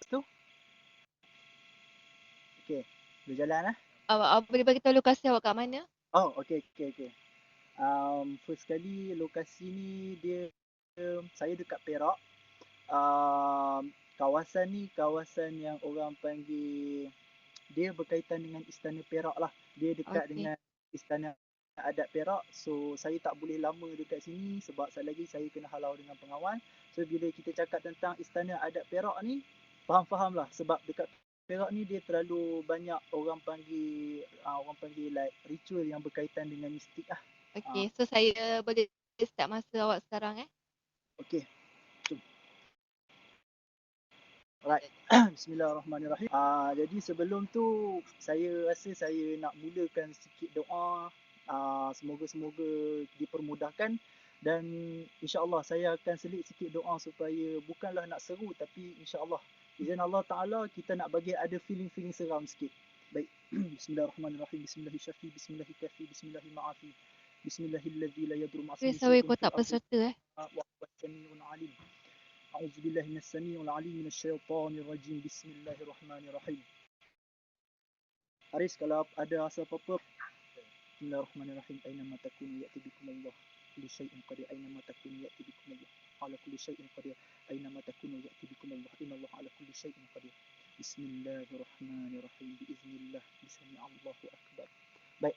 tu? Okey. Boleh jalan lah. Awak boleh bagi tahu lokasi awak kat mana? Oh, okey. First kali lokasi ni dia saya dekat Perak. Kawasan ni kawasan yang orang panggil dia berkaitan dengan Istana Perak lah. Dia dekat Okey. dengan Istana Adat Perak. So saya tak boleh lama dekat sini sebab sekali lagi saya kena halau dengan pengawal. So bila kita cakap tentang Istana Adat Perak ni, faham-faham lah sebab dekat Perak ni dia terlalu banyak orang panggil like ritual yang berkaitan dengan mistik lah. Okey, so saya boleh start masa awak sekarang Okey. Alright. Bismillahirrahmanirrahim. Jadi sebelum tu saya rasa saya nak mulakan sikit doa. Semoga-semoga dipermudahkan dan insya-Allah saya akan selit sikit doa supaya bukanlah nak seru tapi insya-Allah izin Allah Taala kita nak bagi ada feeling-feeling seram sikit. Baik. Bismillahirrahmanirrahim. Bismillahirrahmanirrahim. Bismillahirrahmanirrahim. Bismillahirrahmanirrahim. Bismillahilladzi la yadurru ma'asmihi Saya syai'un fil kotak ardi peserta wa huwa as-sami'ul 'alim. أعوذ بالله من السميع العليم من الشيطان الرجيم بسم الله الرحمن الرحيم. Aris kalau ada rasa apa-apa Bismillahirrahmanirrahim. Aynama takunu ya'ti bikum Allah. Kullu syai'in qadir. Aynama takunu ya'ti bikum Allah. Ala kulli syai'in qadir. Aynama takunu ya'ti bikum Allah. Innallaha ala kulli syai'in qadir. Bismillahirrahmanirrahim. Biiznillah. Bismi Allahu akbar. Baik.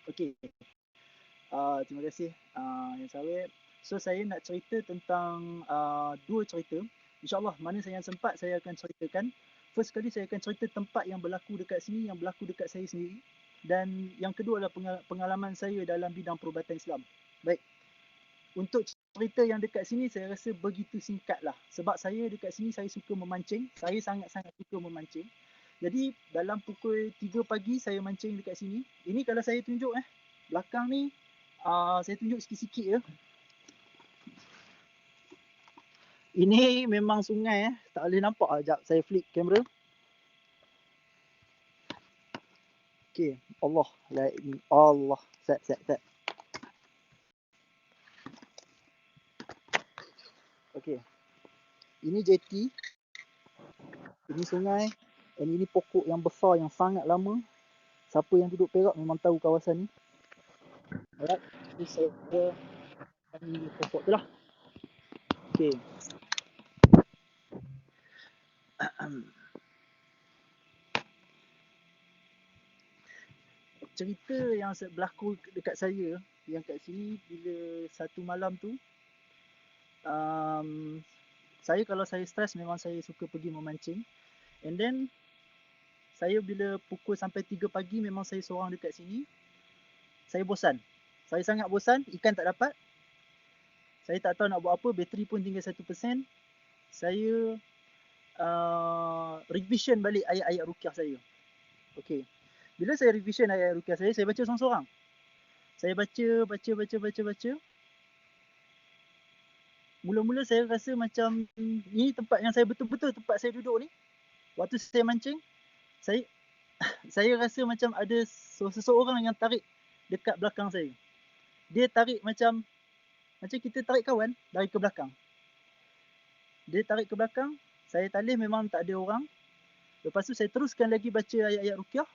Okey. Terima kasih yang saya. So saya nak cerita tentang dua cerita. InsyaAllah mana saya yang sempat saya akan ceritakan. First kali saya akan cerita tempat yang berlaku dekat sini, yang berlaku dekat saya sendiri. Dan yang kedua adalah pengalaman saya dalam bidang perubatan Islam. Baik. Untuk cerita yang dekat sini saya rasa begitu singkat lah. Sebab saya dekat sini saya suka memancing. Saya sangat-sangat suka memancing. Jadi dalam pukul 3 pagi saya mancing dekat sini. Ini kalau saya tunjuk belakang ni saya tunjuk sikit-sikit je. Ini memang sungai tak boleh nampak lah. Sekejap saya flip kamera. Okey, Allah. Allah. Set. Okey. Ini jeti. Ini sungai. Dan ini pokok yang besar yang sangat lama. Siapa yang duduk Perak memang tahu kawasan ni. Alright. Jadi saya ambil pokok tu lah. Okey. Cerita yang berlaku dekat saya yang kat sini bila satu malam tu saya kalau saya stres memang saya suka pergi memancing. And then saya bila pukul sampai 3 pagi memang saya seorang dekat sini. Saya bosan. Saya sangat bosan, ikan tak dapat. Saya tak tahu nak buat apa, bateri pun tinggal 1%. Saya revision balik ayat-ayat ruqyah saya. Okey. Bila saya revision ayat ruqyah saya baca seorang-seorang. Saya baca. Mula-mula saya rasa macam ini tempat yang saya betul-betul tempat saya duduk ni. Waktu saya mancing, saya rasa macam ada seseorang yang tarik dekat belakang saya. Dia tarik macam kita tarik kawan dari ke belakang. Dia tarik ke belakang, saya talih memang tak ada orang. Lepas tu saya teruskan lagi baca ayat-ayat ruqyah.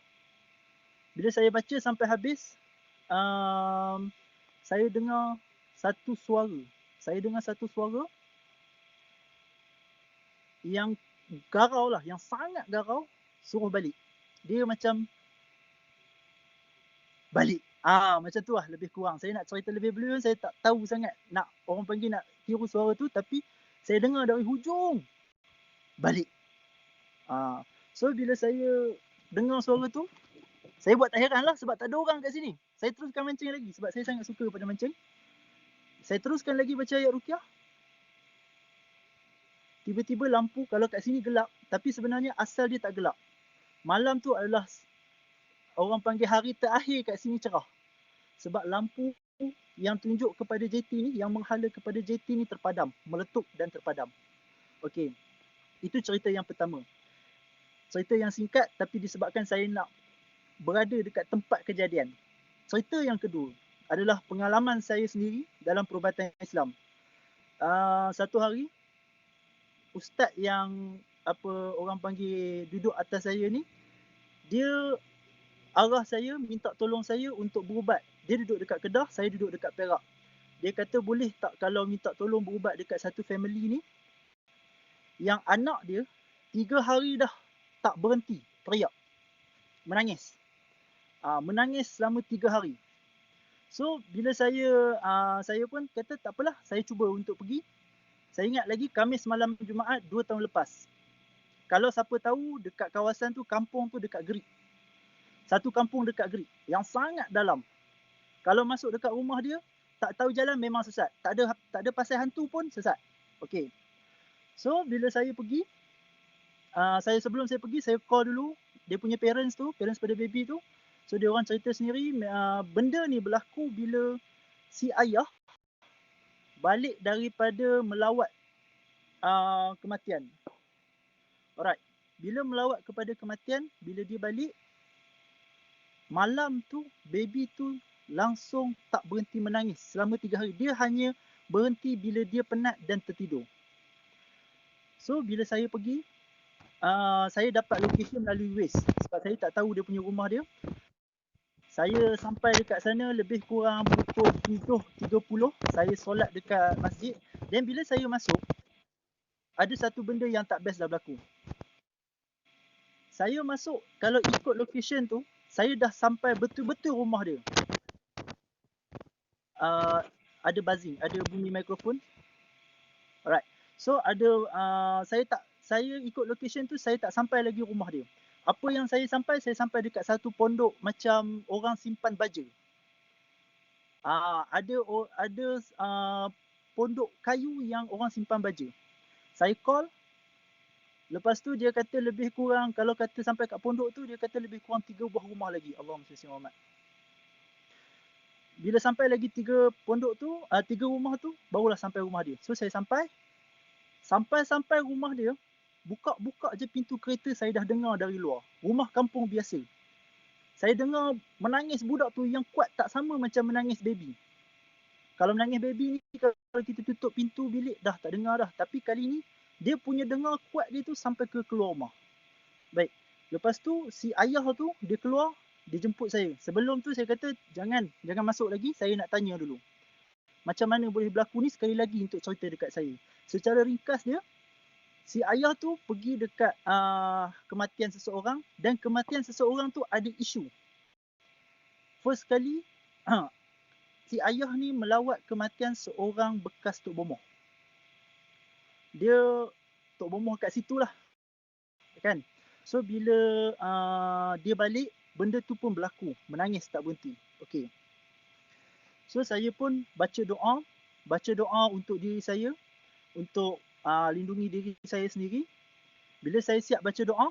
Bila saya baca sampai habis, saya dengar satu suara. Yang garau lah, yang sangat garau, suruh balik. Dia macam balik. Macam tu lah lebih kurang. Saya nak cerita lebih blur, saya tak tahu sangat nak orang panggil nak tiru suara tu, tapi saya dengar dari hujung balik. So bila saya dengar suara tu, saya buat tak heran lah sebab tak ada orang kat sini. Saya teruskan mancing lagi sebab saya sangat suka pada mancing. Saya teruskan lagi baca ayat ruqyah. Tiba-tiba lampu, kalau kat sini gelap, tapi sebenarnya asal dia tak gelap. Malam tu adalah orang panggil hari terakhir kat sini cerah. Sebab lampu yang tunjuk kepada jeti ni, yang menghala kepada jeti ni terpadam, meletup dan terpadam. Okey. Itu cerita yang pertama. Cerita yang singkat tapi disebabkan saya nak berada dekat tempat kejadian. Cerita yang kedua adalah pengalaman saya sendiri dalam perubatan Islam. Satu hari ustaz yang apa orang panggil duduk atas saya ni, dia arah saya, minta tolong saya untuk berubat. Dia duduk dekat Kedah, saya duduk dekat Perak. Dia kata boleh tak kalau minta tolong berubat dekat satu family ni, yang anak dia 3 hari dah tak berhenti teriak, menangis. Menangis selama 3 hari. So bila saya pun kata tak apalah, saya cuba untuk pergi. Saya ingat lagi Khamis malam Jumaat 2 tahun lepas. Kalau siapa tahu dekat kawasan tu, kampung tu dekat Gerik. Satu kampung dekat Gerik yang sangat dalam. Kalau masuk dekat rumah dia, tak tahu jalan memang sesat. Tak ada pasal hantu pun sesat. Okey. So bila saya pergi, sebelum saya pergi, saya call dulu dia punya parents pada baby tu. So dia orang cerita sendiri, benda ni berlaku bila si ayah balik daripada melawat kematian. Alright. Bila melawat kepada kematian, bila dia balik, malam tu baby tu langsung tak berhenti menangis selama 3 hari. Dia hanya berhenti bila dia penat dan tertidur. So bila saya pergi, saya dapat location melalui Waze sebab saya tak tahu dia punya rumah dia. Saya sampai dekat sana lebih kurang pukul 7.30. Saya solat dekat masjid. Dan bila saya masuk, ada satu benda yang tak best dah berlaku. Saya masuk, kalau ikut location tu, saya dah sampai betul-betul rumah dia. Ada buzzing, ada bunyi mikrofon. Alright. So saya ikut location tu, saya tak sampai lagi rumah dia. Apa yang saya sampai dekat satu pondok macam orang simpan baja. Ada pondok kayu yang orang simpan baja. Saya call. Lepas tu dia kata lebih kurang, kalau kata sampai kat pondok tu, dia kata lebih kurang 3 buah rumah lagi. Allahumma salli Muhammad. Bila sampai lagi 3 pondok tu, 3 rumah tu, barulah sampai rumah dia. So saya sampai rumah dia, buka je pintu kereta, saya dah dengar dari luar. Rumah kampung biasa. Saya dengar menangis budak tu yang kuat tak sama macam menangis baby. Kalau menangis baby ni, kalau kita tutup pintu bilik, dah tak dengar dah. Tapi kali ni, dia punya dengar kuat dia tu sampai ke keluar rumah. Baik. Lepas tu, si ayah tu, dia keluar, dia jemput saya. Sebelum tu saya kata, jangan masuk lagi, saya nak tanya dulu. Macam mana boleh berlaku ni, sekali lagi untuk cerita dekat saya. Secara ringkas dia, si ayah tu pergi dekat kematian seseorang, dan kematian seseorang tu ada isu. First kali, si ayah ni melawat kematian seorang bekas Tok Bomoh. Dia Tok Bomoh kat situ lah. Kan? So bila dia balik, benda tu pun berlaku. Menangis tak berhenti. Okey. So saya pun baca doa untuk diri saya, untuk lindungi diri saya sendiri. Bila saya siap baca doa,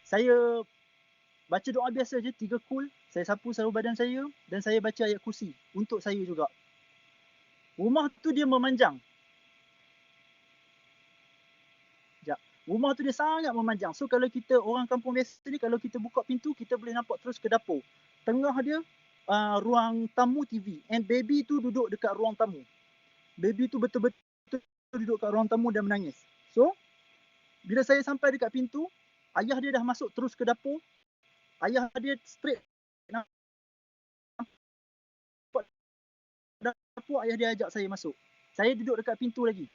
saya baca doa biasa je, 3 kul. Saya sapu seluruh badan saya dan saya baca ayat kursi untuk saya juga. Rumah tu dia memanjang. Rumah tu dia sangat memanjang. So kalau kita orang kampung biasa ni, kalau kita buka pintu, kita boleh nampak terus ke dapur. Tengah dia ruang tamu TV. And baby tu duduk dekat ruang tamu. Baby tu betul-betul duduk kat ruang tamu dan menangis. So bila saya sampai dekat pintu, ayah dia dah masuk terus ke dapur. Ayah dia straight nampak dapur, ayah dia ajak saya masuk. Saya duduk dekat pintu lagi.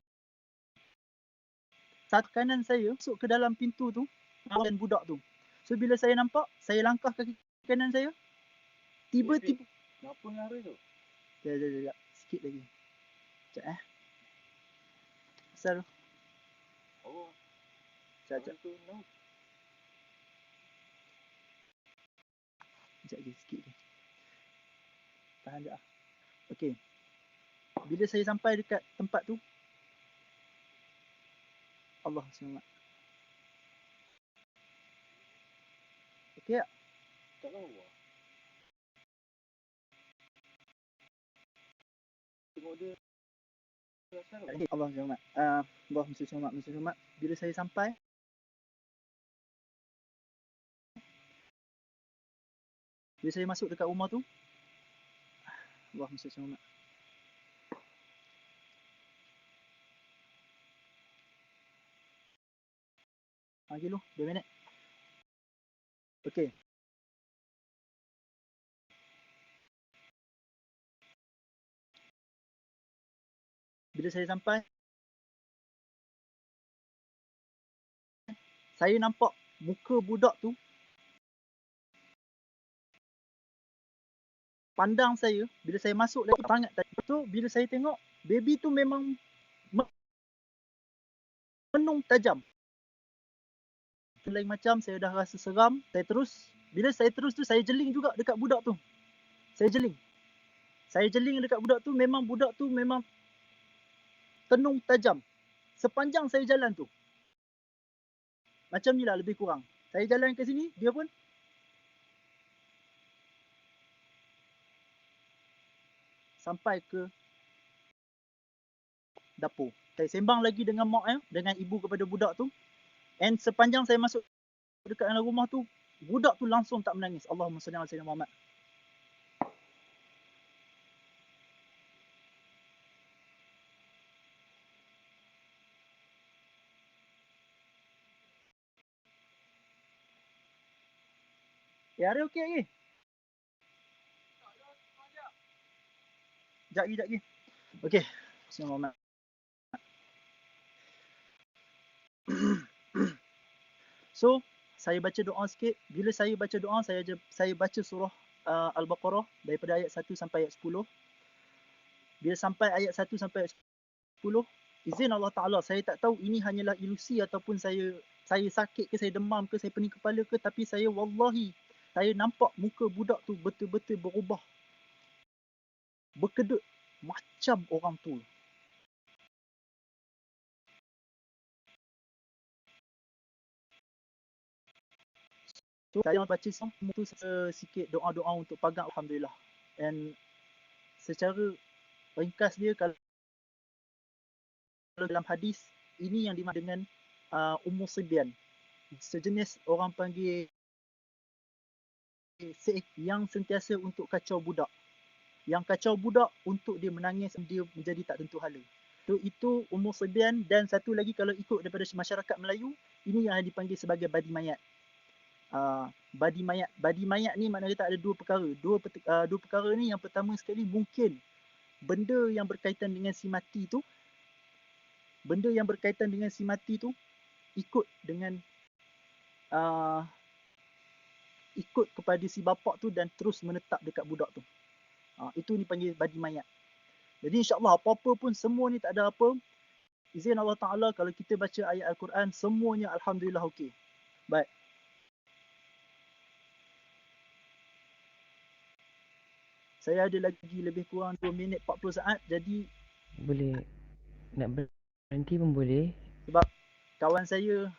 Satu kanan saya masuk ke dalam pintu tu, dan budak tu. So bila saya nampak, saya langkah kaki kanan saya. Tiba-tiba. Kenapa ngari tu? Sekejap. Sikit lagi. Sekejap Asal tu. Oh. Sekejap. No. Sekejap lagi. Sikit lagi. Tahan sekejap. Okey. Bila saya sampai dekat tempat tu, Allah SWT. Okey tak? Tak tahu lah. Tengok dia. Allah SWT. Allah SWT. Bila saya sampai, bila saya masuk dekat rumah tu, Allah SWT. Lagi dulu 2 minit. Okey. Bila saya sampai, saya nampak muka budak tu pandang saya. Bila saya masuk lagi sangat tadi tu, bila saya tengok baby tu memang menung tajam. Lain macam saya dah rasa seram. Saya terus, bila saya terus tu saya jeling juga dekat budak tu. Saya jeling dekat budak tu, memang budak tu memang tenung tajam. Sepanjang saya jalan tu. Macam ni lah lebih kurang. Saya jalan ke sini, dia pun sampai ke dapur. Saya sembang lagi dengan mak dengan ibu kepada budak tu. And sepanjang saya masuk dekat dalam rumah tu, budak tu langsung tak menangis. Allahumma salli ala sayyidina Muhammad. Ya, ada okey lagi. Sekejap lagi. Okey. Bismillahirrahmanirrahim. So, saya baca doa sikit. Bila saya baca doa, saya baca surah Al-Baqarah daripada ayat 1 sampai ayat 10. Bila sampai ayat 1 sampai ayat 10, izin Allah Ta'ala, saya tak tahu ini hanyalah ilusi ataupun saya sakit ke, saya demam ke, saya pening kepala ke, tapi saya wallahi, saya nampak muka budak tu betul-betul berubah. Berkedut macam orang tua. So, saya baca semua tu sikit doa-doa untuk pagang, alhamdulillah. And secara ringkas dia, kalau dalam hadis, ini yang dimaksud dengan Ummu Sibyan. Sejenis orang panggil yang sentiasa untuk kacau budak. Yang kacau budak untuk dia menangis, dia menjadi tak tentu hala. So, itu Ummu Sibyan. Dan satu lagi, kalau ikut daripada masyarakat Melayu, ini yang dipanggil sebagai badi mayat. Badi mayat ni maknanya tak ada dua perkara. Dua perkara ni, yang pertama sekali, mungkin benda yang berkaitan dengan si mati tu, ikut dengan ikut kepada si bapak tu dan terus menetap dekat budak tu. Itu ni panggil badi mayat. Jadi insyaAllah apa-apa pun semua ni tak ada apa. Izin Allah Ta'ala, kalau kita baca ayat Al-Quran, semuanya alhamdulillah okey. Baik. Saya ada lagi lebih kurang 2 minit 40 saat. Jadi boleh nak berhenti pun boleh. Sebab kawan saya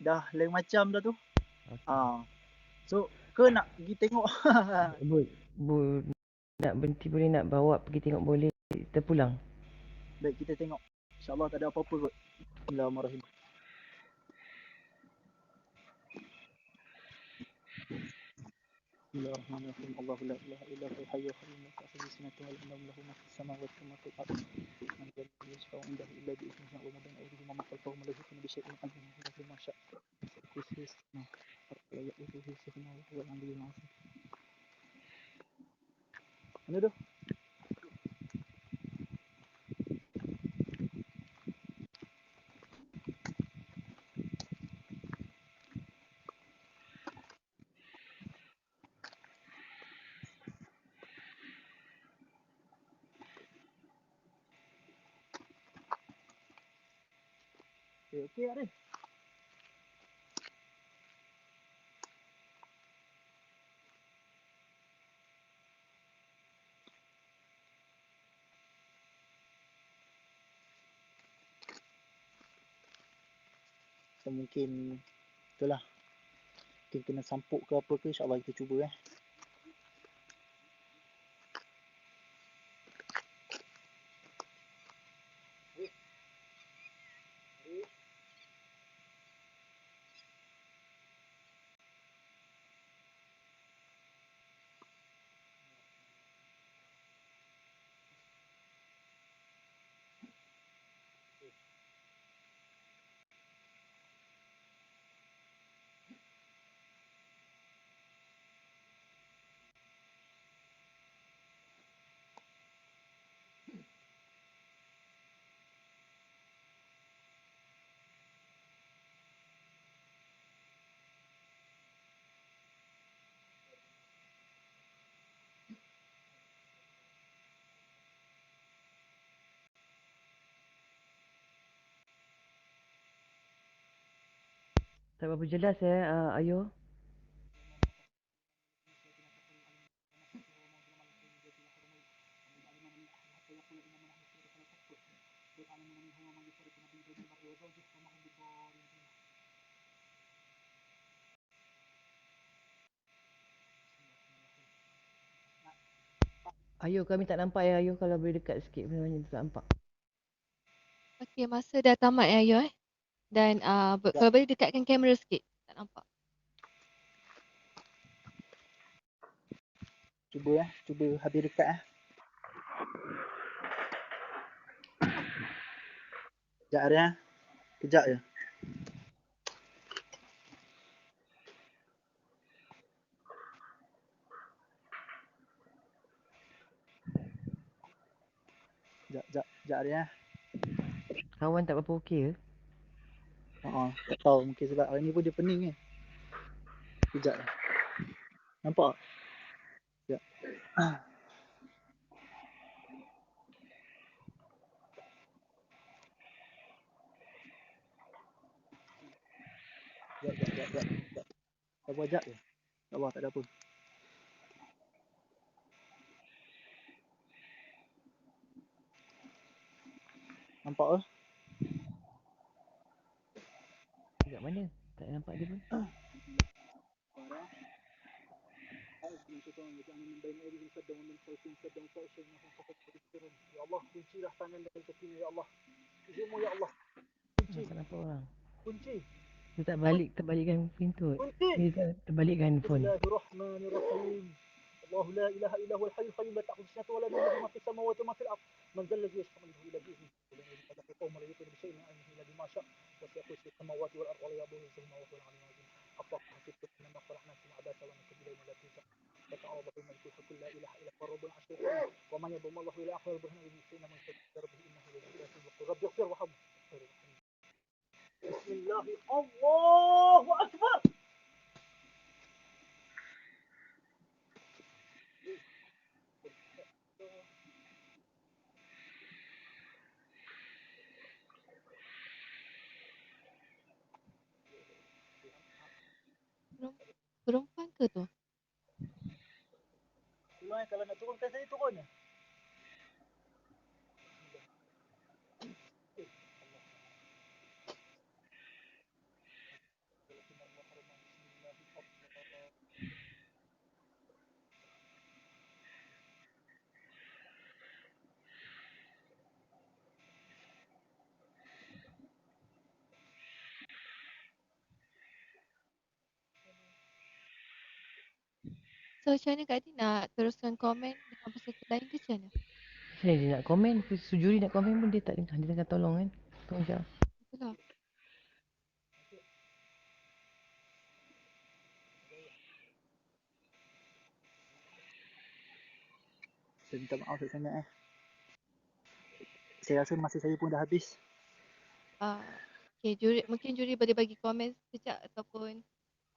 dah lain macam dah tu. Okay. So ke nak pergi tengok? Nak berhenti boleh, nak bawa pergi tengok boleh, kita pulang. Baik, kita tengok. InsyaAllah tak ada apa-apa kot. Bismillahirrahmanirrahim. Bismillahirrahmanirrahim. Allahu la ilaha illa huwal hayyul qayyum la ta'khudhuhu sinatun wa la nawm, lahu ma fis samawati wa ma fil ardh. Man dhal ladzi yashfa'u 'indahu illa bi idhnihi wa ma bayna aydihim wa ma khalfahum la yuhituna bi shay'in min ilmihi illa bima sha'a. Kursiyyuhu samawati wa ya'uduhu hifdhuhuma wa huwal 'aliyyul 'azim. Mana tu? Okey tak ni? So, mungkin itulah. Mungkin kena sampuk ke apa ke, insyaAllah kita cuba Tak berapa jelas Ayu. Ayu, kami tak nampak ya Ayu. Kalau boleh dekat sikit sebenarnya tak nampak. Okey, masa dah tamat ya Ayu Dan kalau boleh dekatkan kamera sikit. Tak nampak. Cuba habis dekat. Sekejap Arya. Kejap je. Sekejap Arya. Kawan tak berapa okey ke? Tak tahu, mungkin sebab hari ni pun dia pening kan. Sekejap je. Nampak tak? Sekejap. Sekejap. Sabar sekejap je. Sabar, tak ada apa. Nampak ke? Dekat mana? Tak nampak dia pun. Ya Allah, kuncilah tangan dan kakinya ya Allah. Izinmu ya Allah. Tak nampak orang. Kunci. Dia tak terbalikkan pintu. Kunci. Dia tak terbalikkan phone. Bismillahirrahmanirrahim. الله لا اله الا هو الحي القيوم لا تاخذه سنه ولا نوم له ما في السماوات وما في الارض من ذا الذي يشفع عنده الا باذنه ولم يجد له قوم لا يؤمن بشيء من علمه الا بما شاء وسع كرسي السماوات والارض ولا يؤوده حفظهما وهو العلي العظيم افرح حسبتم ان نغفر لنا ثم عباس ونكتب الينا لا تنسى فتعوض في الملك الحق لا اله الا هو الرب العرش الكريم ومن يضم الله الى اخر البرهان بالمسلمين من يستغفر ربه انه لذكر البقر رب اغفر وارحمه بسم الله الله اكبر. Perempuan ke tu? Kalau nak turunkan saya turun je. So macam mana Kak Adi nak teruskan komen dengan peserta lain ke macam mana? Macam mana dia nak komen? Sujuri nak komen pun dia tak dengar. Dia tengah tolong kan. Tolong jawab. Itulah. Saya minta maaf sangat. Saya rasa masa saya pun dah habis. Okay, mungkin juri boleh bagi komen sekejap ataupun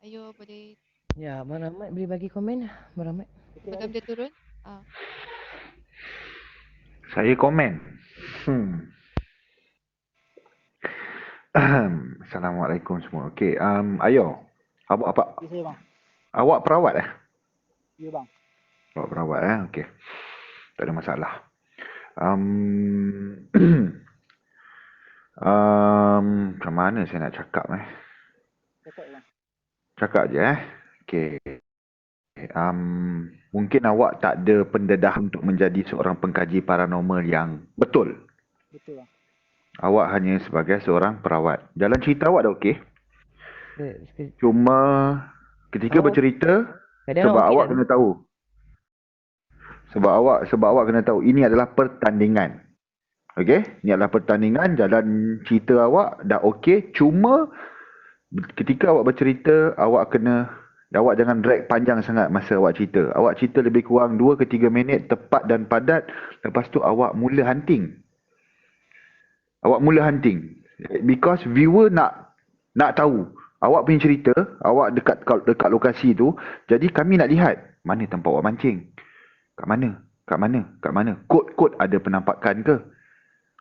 Ayu boleh Ya, Abang Rahmat boleh bagi komen. Abang Rahmat. sebelum dia turun. Saya komen. Assalamualaikum semua. Okey, Ayo. Apa? Ya saya bang. Awak perawat eh? Ya bang. Awak perawat eh? Okey. Tak ada masalah. Macam mana saya nak cakap Cakap bang. Cakap je Okey. Mungkin awak tak ada pendedah untuk menjadi seorang pengkaji paranormal yang betul. Betul bang. Awak hanya sebagai seorang perawat. Jalan cerita awak dah okey. Cuma Ketika bercerita, sebab awak kena tahu. Sebab awak kena tahu ini adalah pertandingan. Okey? Ini adalah pertandingan, jalan cerita awak dah okey, cuma ketika awak bercerita, awak jangan drag panjang sangat masa awak cerita. Awak cerita lebih kurang 2 ke 3 minit tepat dan padat, lepas tu awak mula hunting. Because viewer nak tahu awak punya cerita, awak dekat lokasi tu, jadi kami nak lihat mana tempat awak mancing. Kat mana? Kod ada penampakan ke?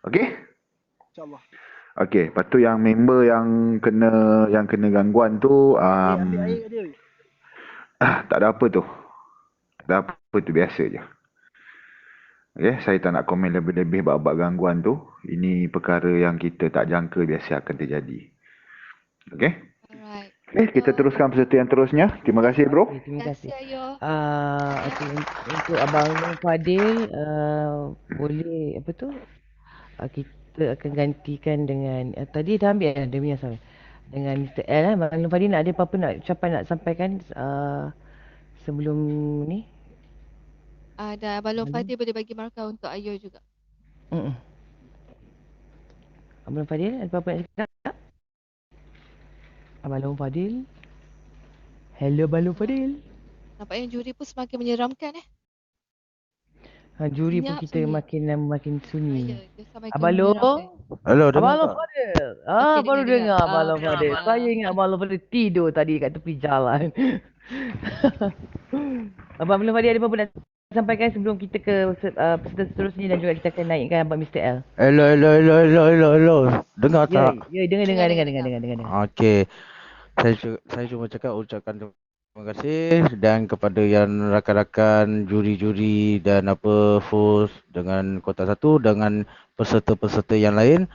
Okey? InsyaAllah. Okey, lepas tu yang member yang kena gangguan tu Ambil air dia. tak ada apa tu. Tak ada apa tu, biasa je. Okey, saya tak nak komen lebih-lebih bab gangguan tu. Ini perkara yang kita tak jangka biasa akan terjadi. Okey? Alright. Okey, kita teruskan peserta yang terusnya. Terima kasih bro. Okay, terima Terima kasih. kasih Ayo. Okey, untuk Abang Long Fadil, boleh apa tu? Kita akan gantikan dengan tadi dah ambil dia punya soal. Dengan Mr. L Abang Long Fadil nak ada apa-apa nak ucapan nak sampaikan sebelum ni? Dan Abang Boleh. Fadil boleh bagi markah untuk Ayo juga. Mm-mm. Abang Long Fadil ada apa-apa nak cakap? Abang Long Fadil. Hello Abang Long Fadil. Nampaknya juri pun semakin menyeramkan Juri pun Senyap kita sunyi. makin lama makin Ya, sunyi. dia semakin Abang Long. menyeramkan. Hello, Abang dengar Long tak? Fadil. Okey, Baru dengar. dengar Abang Long Fadil. Dengar. Saya ingat Abang Long Fadil tidur tadi kat tepi jalan. Abang Long Fadil ada apa-apa nak sampaikan sebelum kita ke peserta seterusnya dan juga kita akan naikkan Abang Mr. L. Hello. Dengar Ya, tak? ya dengar. Okey. Saya cuma ucapkan terima kasih dan kepada yang rakan-rakan juri-juri dan host dengan kota 1 dengan peserta-peserta yang lain.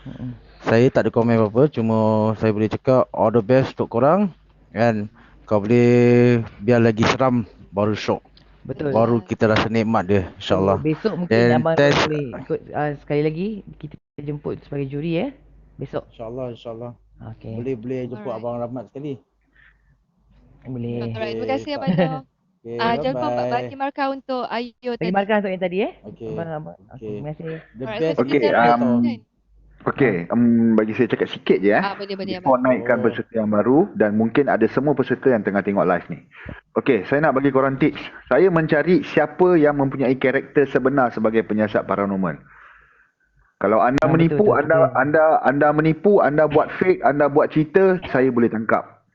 Saya tak ada komen apa-apa, cuma saya boleh cakap all the best untuk korang kan. Kau boleh biar lagi seram baru syok. Betul. Baru kita rasa nikmat dia insya-Allah. Besok mungkin Dan Abang test boleh ikut sekali lagi kita jemput sebagai juri ya. Besok. insya-Allah. Okey. Boleh jemput Alright. Abang Rahmat sekali. Boleh. Alright, terima Okey, kasih Abang Long. Okey, Jangan lupa bye-bye. bagi markah untuk Ayo Bagi tadi. markah untuk yang tadi Okey. Abang. Okey, Okey. terima kasih. The Alright, best so Okey, kita is kan? okey, bagi saya cakap sikit je Boleh before Abang. naikkan peserta yang baru dan mungkin ada semua peserta yang tengah tengok live ni. Okey, saya nak bagi korang tips. Saya mencari siapa yang mempunyai karakter sebenar sebagai penyiasat paranormal. Kalau anda menipu, betul. anda menipu, anda buat fake, anda buat cerita, saya boleh tangkap.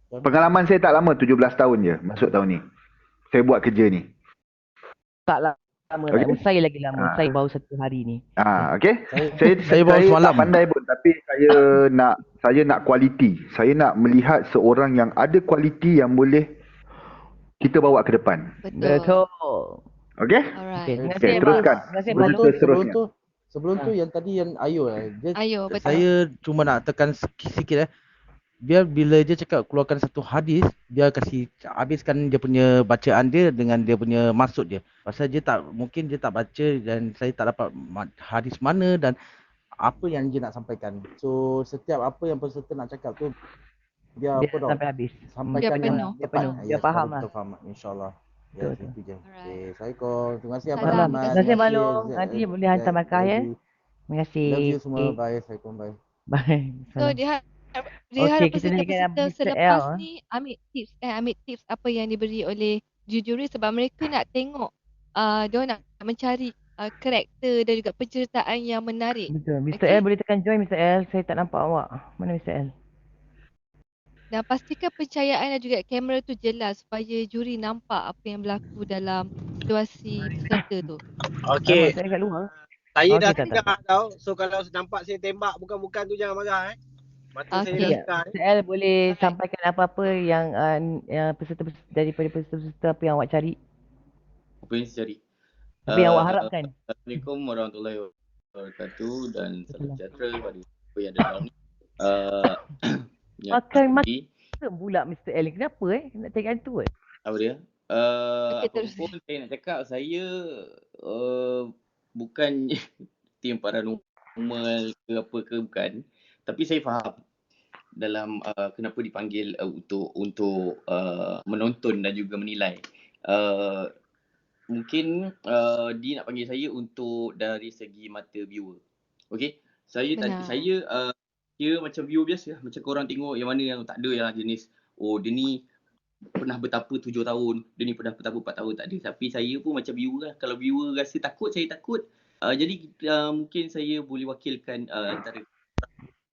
Pengalaman saya tak lama, 17 tahun je masuk tahun ni. Saya buat kerja ni. Tak lama Okey. Saya lagi lama. Saya baru 1 hari ni. Okey. Saya baru tak semalam. pandai pun, tapi saya nak kualiti. Saya nak melihat seorang yang ada kualiti yang boleh kita bawa ke depan. Betul. Okey? Alright. Terima Okey, kasih, teruskan. Terima kasih Peserta Abang. seterusnya. Sebelum tu yang tadi yang Ayo Ayo, betul. saya cuma nak tekan sikit biar bila dia cakap keluarkan satu hadis, dia kasih habiskan dia punya bacaan dia dengan dia punya maksud dia. Pasal dia tak baca dan saya tak dapat hadis mana dan apa yang dia nak sampaikan. So setiap apa yang peserta nak cakap tu dia Sampai habis. sampaikan Dia yang penuh. tepat. Dia faham lah. Kita faham insya-Allah. Betul. Itu je. Alright. Okey, Assalamualaikum. Terima kasih Abang Salam. Rahmat. Terima kasih Abang Long. Nanti boleh hantar markah ya. Terima kasih. Love you semua. Bye. Assalamualaikum. Bye. Bye. So Salam. dia Okey, harap kita naikkan peserta-peserta Mr. selepas L, ni ambil tips apa yang diberi oleh juri sebab mereka nak tengok dia nak mencari karakter dan juga penceritaan yang menarik. Betul. Mr. Okey. L boleh tekan join Mr. L. Saya tak nampak awak. Mana Mr. L? Dan pastikan pencahayaan dan juga kamera tu jelas supaya juri nampak apa yang berlaku dalam situasi peserta tu. Okey, Saya kat luar. saya Okey, dah tak. tengah tau. So kalau nampak saya tembak bukan-bukan tu jangan marah Mata saya dah Okey. tengah Mr. L boleh sampaikan apa-apa yang peserta-peserta daripada peserta-peserta apa yang awak cari? Apa yang saya cari? Apa yang awak harapkan? Assalamualaikum warahmatullahi wabarakatuh dan salam sejahtera kepada siapa yang ada dalam ni. Makan pula Mr. L. Kenapa nak cakap hantu Apa dia? Okey, Apa pun saya nak cakap, saya bukan tim paranormal ke apa ke bukan. Tapi saya faham dalam kenapa dipanggil untuk menonton dan juga menilai. Mungkin dia nak panggil saya untuk dari segi mata viewer. Okey, saya kira macam viewer biasa lah. Macam korang tengok yang mana yang tak ada yang jenis dia ni pernah bertapa 7 tahun, dia ni pernah bertapa 4 tahun, tak ada. Tapi saya pun macam viewer lah. Kalau viewer rasa takut, saya takut. Jadi mungkin saya boleh wakilkan antara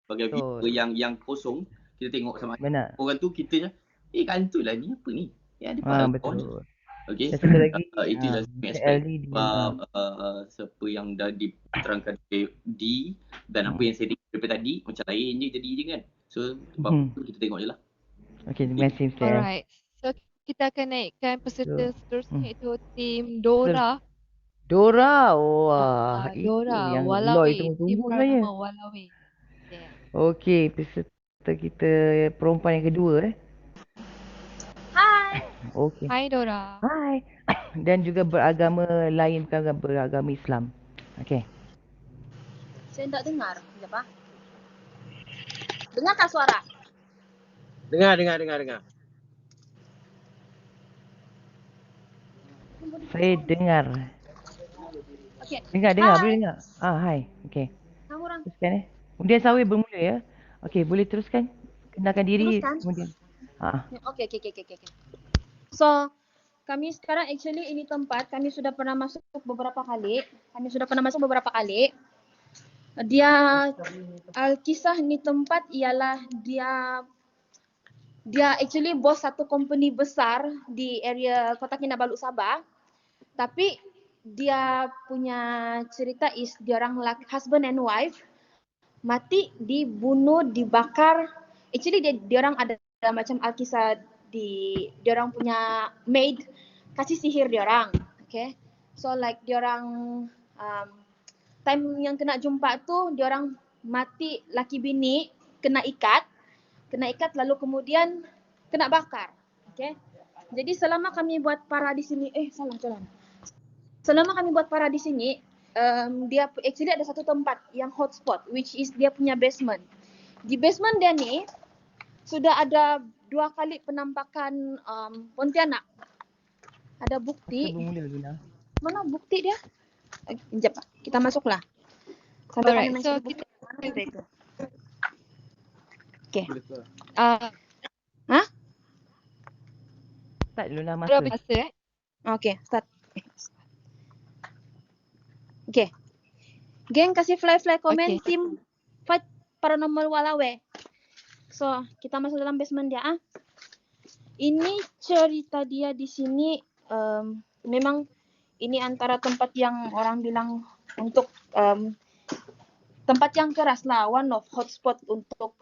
sebagai viewer yang kosong. Kita tengok sama Benar. orang tu, kita hantu lah ni, apa ni? Ada Betul. Okey. Dan satu lagi Itu ialah Mr. aspek Ali dia sebab siapa yang dah diterangkan oleh D dan apa yang saya dengar daripada tadi macam lain je jadi je kan. So sebab tu kita tengok je lah. Okey, terima kasih Mr. L. Alright. So kita akan naikkan peserta So, seterusnya iaitu tim Dora. Dora, wah itu Dora, yang Walawi, Eloy tim tunggu-tunggu sebenarnya. Paranormal Walawi. Yeah. Okey, peserta kita perempuan yang kedua Hai. Okey. Hai Dora. Hai. Dan juga beragama lain, bukan beragama Islam. Okey. Saya tak dengar. Sekejap ah. Dengarkah suara? Dengar. Saya dengar. Okey. Dengar, Hai. boleh dengar. Hai. Okey. Kamu orang Teruskan Kemudian Sawi bermula ya. Okey, boleh teruskan. Kenalkan diri teruskan? kemudian. Okey. So, kami sekarang actually ini tempat kami sudah pernah masuk beberapa kali. Dia kisah ni tempat ialah dia actually bos satu company besar di area Kota Kinabalu Sabah. Tapi dia punya cerita is dia orang husband and wife mati, dibunuh, dibakar. Actually dia orang ada macam alkisah dia orang punya maid kasih sihir dia orang. Okay. So like dia orang time yang kena jumpa tu dia orang mati laki bini kena ikat lalu kemudian kena bakar. Okay. Jadi selama kami buat para di sini Selama kami buat para di sini, dia actually ada satu tempat yang hotspot, which is dia punya basement. Di basement dia ni sudah ada 2 kali penampakan Pontianak. Ada bukti. Mana bukti dia? Sekejap, kita masuklah. Sampai Alright, kami so bukti kita itu. Okay. Start dulu lah berapa masa. masa Okay, start. Okay. Geng kasih fly komen tim Fight Paranormal Walawe. So, kita masuk dalam basement dia Ini cerita dia di sini memang ini antara tempat yang orang bilang untuk tempat yang keras lah, one of hotspot untuk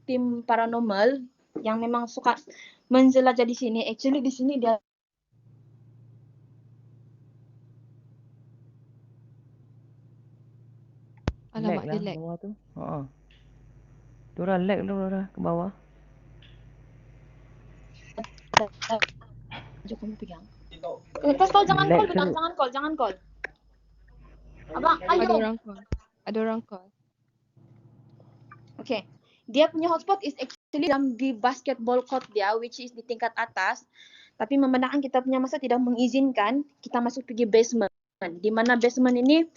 tim paranormal yang memang suka menjelajah di sini. Actually di sini dia Alamak, dia lag. Bawah tu. Dora lag Dora ke bawah. kamu pegang. Kasih tahu jangan call benang, jangan call. Abang, ayo. Ada orang call. Okay. Dia punya hotspot is actually di basketball court dia, which is di tingkat atas. Tapi memandangkan kita punya masa tidak mengizinkan kita masuk pergi basement. Di mana basement ini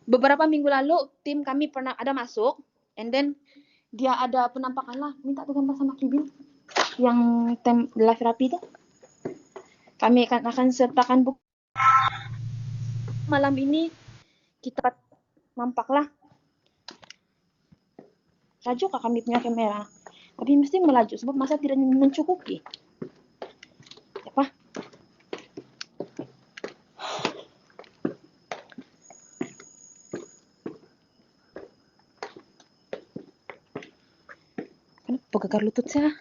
beberapa minggu lalu tim kami pernah ada masuk, and then dia ada penampakan lah. Minta tu gambar sama Kibin yang live therapy tu. Kami akan sertakan buku. Malam ini kita nampaklah. Laju kah kami punya kamera? Tapi mesti melaju sebab masa tidak mencukupi. Apa? Kenapa gegar lutut saya?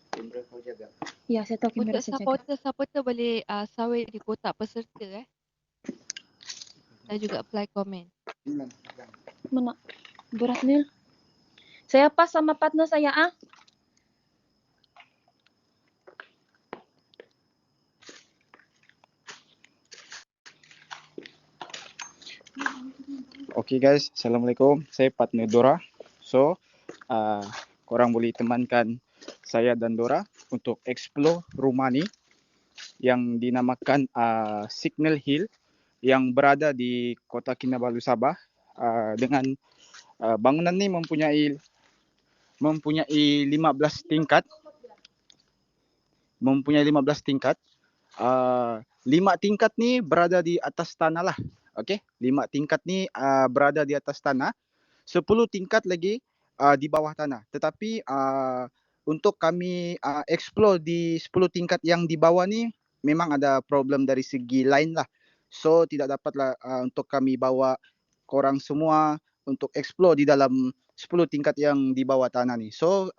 Kamera kau jaga. Ya, saya tahu kamera saya jaga. Supporter boleh sawit di kotak peserta dan juga apply komen. Mana? Berat Nil. Saya pas sama partner saya Okay guys, Assalamualaikum. Saya partner Dora. So, korang boleh temankan saya dan Dora untuk explore rumah ni yang dinamakan Signal Hill yang berada di Kota Kinabalu Sabah. Dengan bangunan ni mempunyai 15 tingkat. 5 tingkat ni berada di atas tanah lah. Okey, 5 tingkat ni berada di atas tanah. 10 tingkat lagi di bawah tanah. Tetapi untuk kami explore di 10 tingkat yang di bawah ni memang ada problem dari segi line lah. So tidak dapatlah untuk kami bawa korang semua untuk explore di dalam 10 tingkat yang di bawah tanah ni. So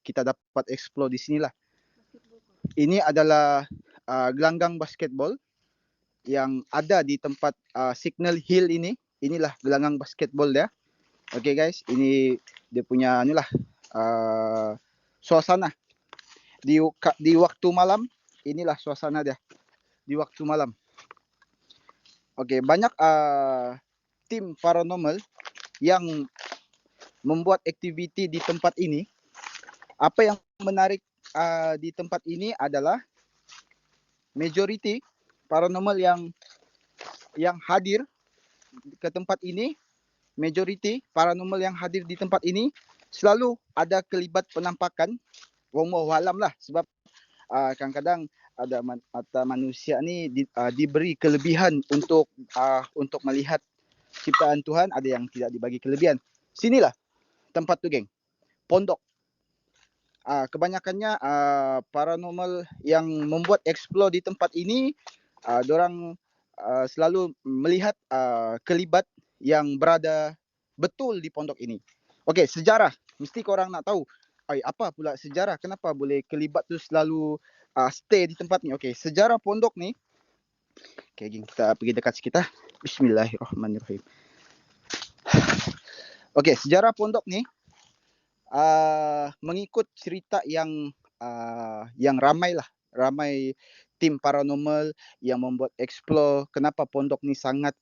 kita dapat explore di sinilah. Ini adalah gelanggang basketball yang ada di tempat Signal Hill ini. Inilah gelanggang basketball dia. Okay guys, ini dia punya inilah suasana di waktu malam. Inilah suasana dia di waktu malam. Okay, banyak tim paranormal yang membuat aktiviti di tempat ini. Apa yang menarik di tempat ini adalah majoriti paranormal yang hadir ke tempat ini, majoriti paranormal yang hadir di tempat ini selalu ada kelibat penampakan. Wallahualam lah, sebab kadang-kadang ada mata manusia ni diberi kelebihan untuk melihat ciptaan Tuhan, ada yang tidak dibagi kelebihan. Sinilah tempat tu geng, pondok. Kebanyakannya paranormal yang membuat explore di tempat ini, dorang selalu melihat kelibat yang berada betul di pondok ini. Okey, sejarah. Mesti korang nak tahu. Apa pula sejarah? Kenapa boleh kelibat tu selalu stay di tempat ni? Okey, sejarah pondok ni. Okey, geng, kita pergi dekat sikit lah. Bismillahirrahmanirrahim. Okey, sejarah pondok ni mengikut cerita yang ramai tim paranormal yang membuat explore kenapa pondok ni sangat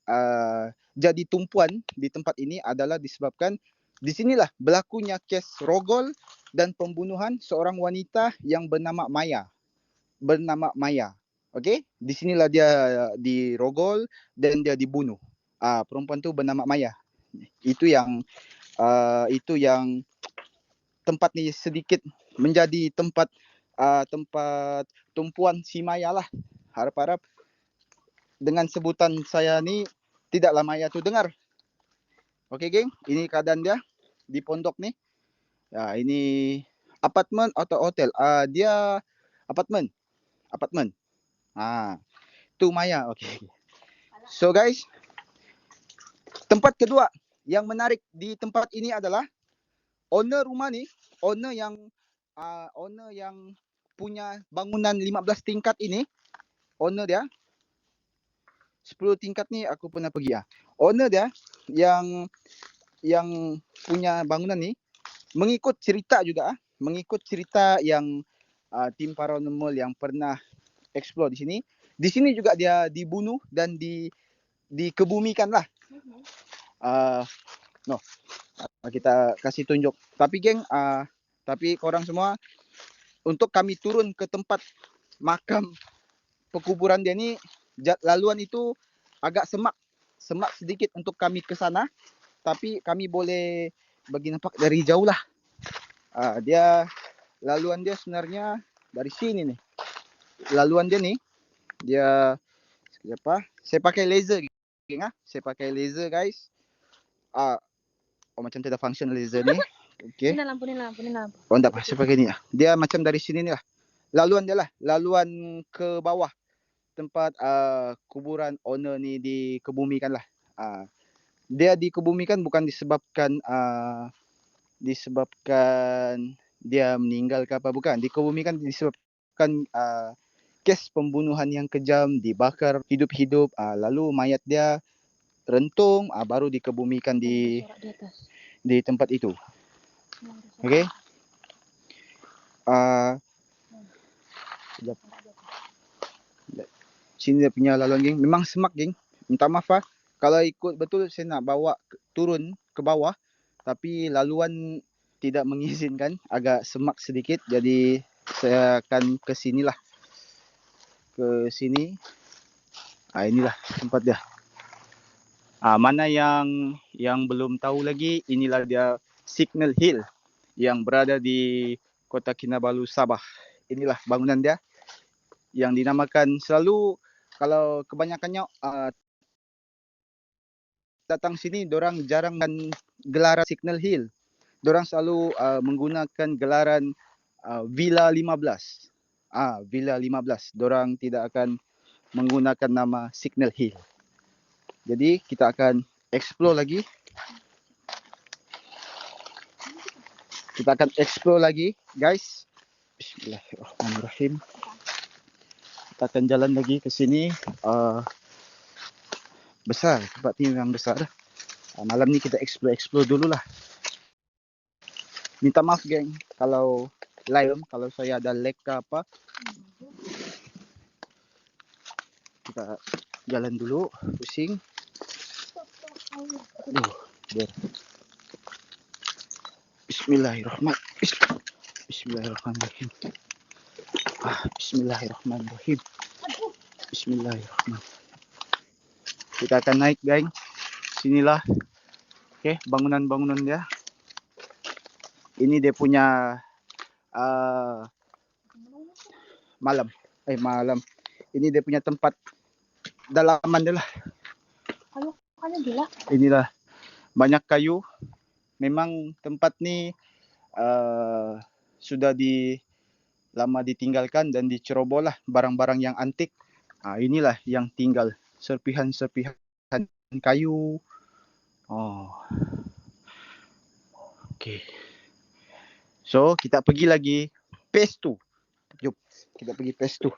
jadi tumpuan di tempat ini adalah disebabkan di sinilah berlakunya kes rogol dan pembunuhan seorang wanita yang bernama Maya. Okey, di sinilah dia dirogol dan dia dibunuh. Perempuan tu bernama Maya. Itu yang tempat ni sedikit menjadi tempat tumpuan si Maya lah. Harap-harap dengan sebutan saya ni tidaklah Maya tu dengar. Okey geng, ini keadaan dia di pondok ni. Ini apartmen atau hotel? Dia apartmen. Tu Maya. Okey. So guys, tempat kedua yang menarik di tempat ini adalah owner rumah ni, owner yang punya bangunan 15 tingkat ini, owner dia 10 tingkat ni aku pernah pergi. Owner dia yang punya bangunan ni mengikut cerita yang tim paranormal yang pernah explore di sini. Di sini juga dia dibunuh dan dikebumikan lah. Kita kasih tunjuk. Tapi geng, tapi korang semua, untuk kami turun ke tempat makam pekuburan dia ni, laluan itu agak semak sedikit untuk kami ke sana, tapi kami boleh bagi nampak dari jauh lah. Laluan dia sebenarnya dari sini nih. Laluan dia ni, dia apa? Saya pakai laser, geng. Saya pakai laser guys. Macam tidak function laser ni. Okey. Ni lampu. Tak apa, saya pakai ni lah. Dia macam dari sini ni lah. Laluan dia lah, laluan ke bawah tempat kuburan owner ni dikebumikan lah. Dia dikebumikan bukan disebabkan dia meninggal ke apa, bukan. Dikebumikan disebabkan kes pembunuhan yang kejam, dibakar hidup-hidup, lalu mayat dia rentung, baru dikebumikan di tempat itu. Okey. Sini dia punya laluan geng. Memang semak geng. Minta maaf kalau ikut betul saya nak bawa turun ke bawah, tapi laluan tidak mengizinkan, agak semak sedikit, jadi saya akan ke sinilah. Ke sini. Inilah tempat dia. Mana yang belum tahu lagi, inilah dia Signal Hill yang berada di Kota Kinabalu, Sabah. Inilah bangunan dia yang dinamakan selalu, kalau kebanyakannya datang sini, dorang jarang gelaran Signal Hill. Dorang selalu menggunakan gelaran Villa 15. Villa 15. Dorang tidak akan menggunakan nama Signal Hill. Jadi kita akan explore lagi. Kita akan explore lagi, guys. Bismillahirrahmanirrahim. Kita akan jalan lagi ke sini. Besar, tempat ni memang besar. Malam ni kita explore dululah. Minta maaf geng kalau live, kalau saya ada lag ke apa. Kita jalan dulu, pusing. Biar. Bismillahirrahmanirrahim. Bismillahirrahmanirrahim. Bismillahirrahmanirrahim. Kita akan naik, geng. Sinilah. Okey, bangunan-bangunan dia. Ini dia punya malam. Ini dia punya tempat dalaman dia lah. Inilah banyak kayu. Memang tempat ni sudah lama ditinggalkan dan diceroboh lah barang-barang yang antik. Inilah yang tinggal serpihan-serpihan kayu. Okey. So, kita pergi lagi phase 2. Jom, kita pergi phase 2.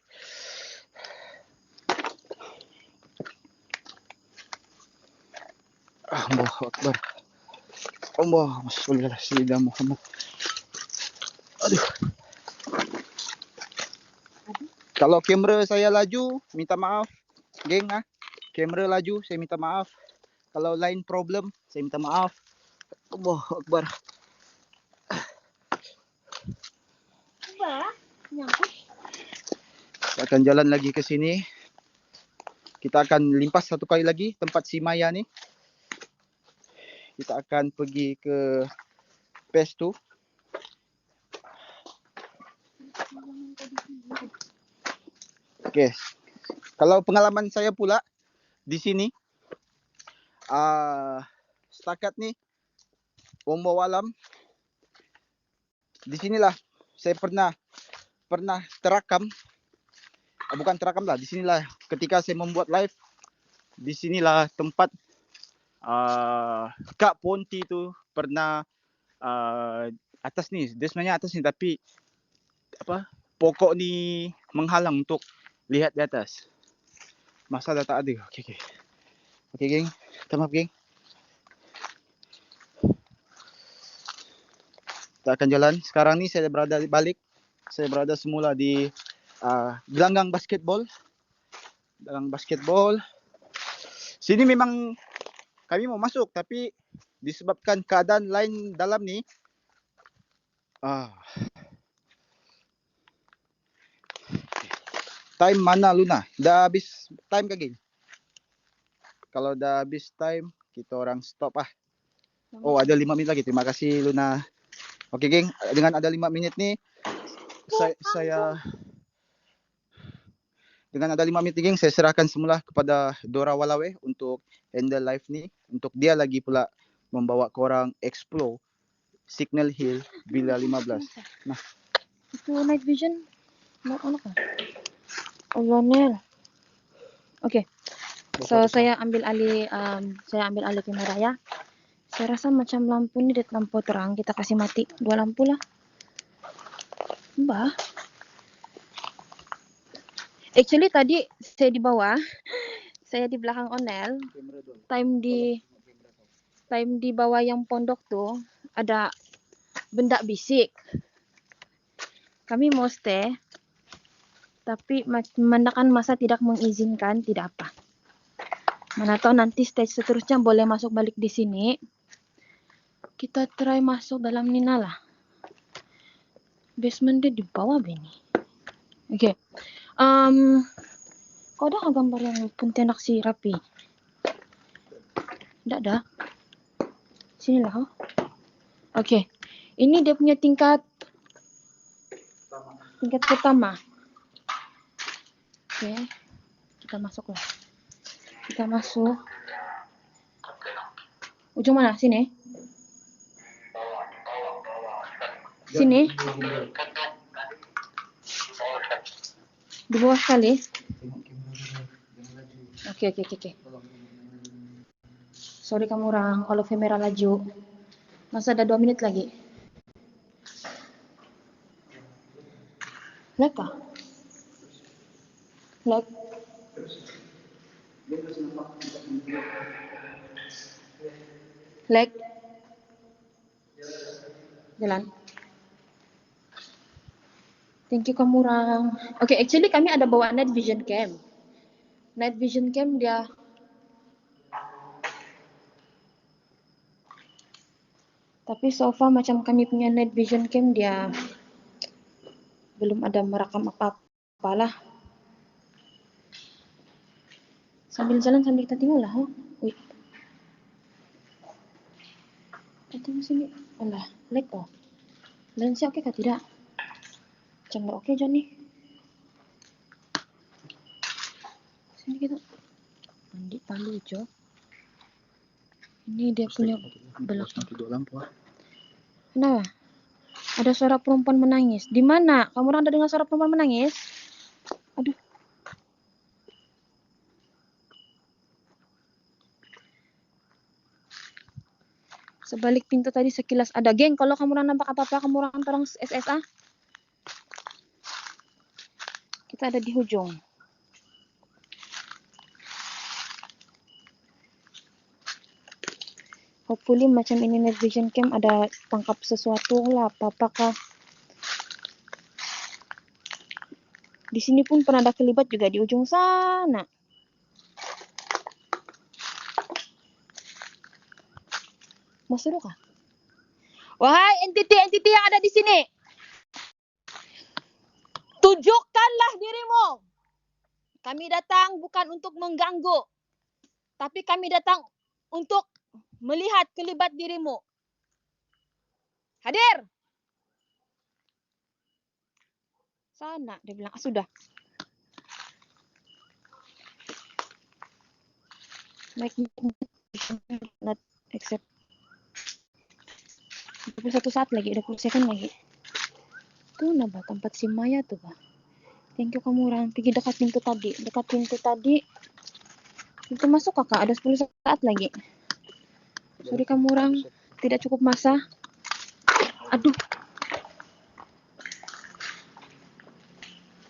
Allahu Akbar. Allahumma sholli ala sayyidina Muhammad. Aduh. Kalau kamera saya laju, minta maaf. Geng kamera laju, saya minta maaf. Kalau line problem, saya minta maaf. Allahu Akbar. Kita akan jalan lagi ke sini. Kita akan limpas satu kali lagi tempat si Maya ni. Kita akan pergi ke phase 2. Okey. Kalau pengalaman saya pula di sini, setakat ni wallahu alam, di sinilah saya pernah terakam. Bukan terakam lah, di sinilah ketika saya membuat live, di sinilah tempat Kak Ponti tu pernah atas ni. Dia sebenarnya atas ni tapi pokok ni menghalang untuk lihat di atas. Masa dah tak ada. Okey geng. Minta maaf geng. Kita akan jalan. Sekarang ni saya berada balik. Saya berada semula di gelanggang basketball. Gelanggang basketball. Sini memang kami mau masuk tapi disebabkan keadaan lain dalam ni. Time mana Luna? Dah habis time ke geng? Kalau dah habis time, kita orang stop ah. Oh, ada 5 minit lagi. Terima kasih Luna. Okey geng, dengan ada 5 minit ni saya dengan ada 5 minit ni geng, saya serahkan semula kepada Dora Walawe untuk handle live ni. Untuk dia lagi pula membawa korang explore Signal Hill Villa 15. Nah, itu night vision mana kah? Allah Nel. Okey. So saya ambil alih kamera ya. Saya rasa macam lampu ni dia lampu terang, kita kasih mati 2 lampu lah. Mbah. Actually tadi saya di bawah. Saya di belakang Onel. Time di bawah yang pondok tu ada benda bisik. Kami mau stay tapi mendakan masa tidak mengizinkan, tidak apa. Mana tahu nanti stage seterusnya boleh masuk balik di sini. Kita try masuk dalam Nina lah. Basement dia di bawah Beni. Okey. Kau ada gambar yang pontianak si Rapi? Tak ada. Sinilah. Huh? Okey. Ini dia punya tingkat pertama. Okey. Kita masuklah. Kita masuk. Ujung mana? Sini. Sini. Di bawah sekali. Okey. Sorry kamu orang, kalau kamera laju. Masa ada 2 minit lagi. Lag kah? Lag. Lag. Jalan. Thank you kamu orang. Okay, actually kami ada bawa night vision cam. Night vision cam dia tapi so far macam kami punya night vision cam dia belum ada merekam apa-apa lah. Sambil jalan sambil kita tengok lah. Wait. Kita tengok sini. Alah, lag kah? Lensnya okey kah tidak? Macam nggak okey je ni. Sini kita. Mandi palu je. Ini dia punya belakang. Kenapa? Ada suara perempuan menangis. Di mana? Kamu orang ada dengar suara perempuan menangis? Aduh. Sebalik pintu tadi sekilas ada. Geng, kalau kamu orang nampak apa-apa, kamu orang tolong SSA. Kita ada di hujung. Hopefully macam ini night vision cam ada tangkap sesuatu lah, apa-apakah. Di sini pun pernah ada kelibat juga di ujung sana. Mau suruh kah? Wahai entiti-entiti yang ada di sini, tunjukkanlah dirimu. Kami datang bukan untuk mengganggu, tapi kami datang untuk melihat kelibat dirimu. Hadir. Sana dia bilang, sudah. Not accept. 21 saat lagi, 20 second lagi. Tuh nabah tempat si Maya tuh bah. Thank you kamu orang. Pergi dekat pintu tadi. Dekat pintu tadi. Itu masuk kakak. Ada 10 saat lagi. Sorry kamu orang. Tidak cukup masa. Aduh.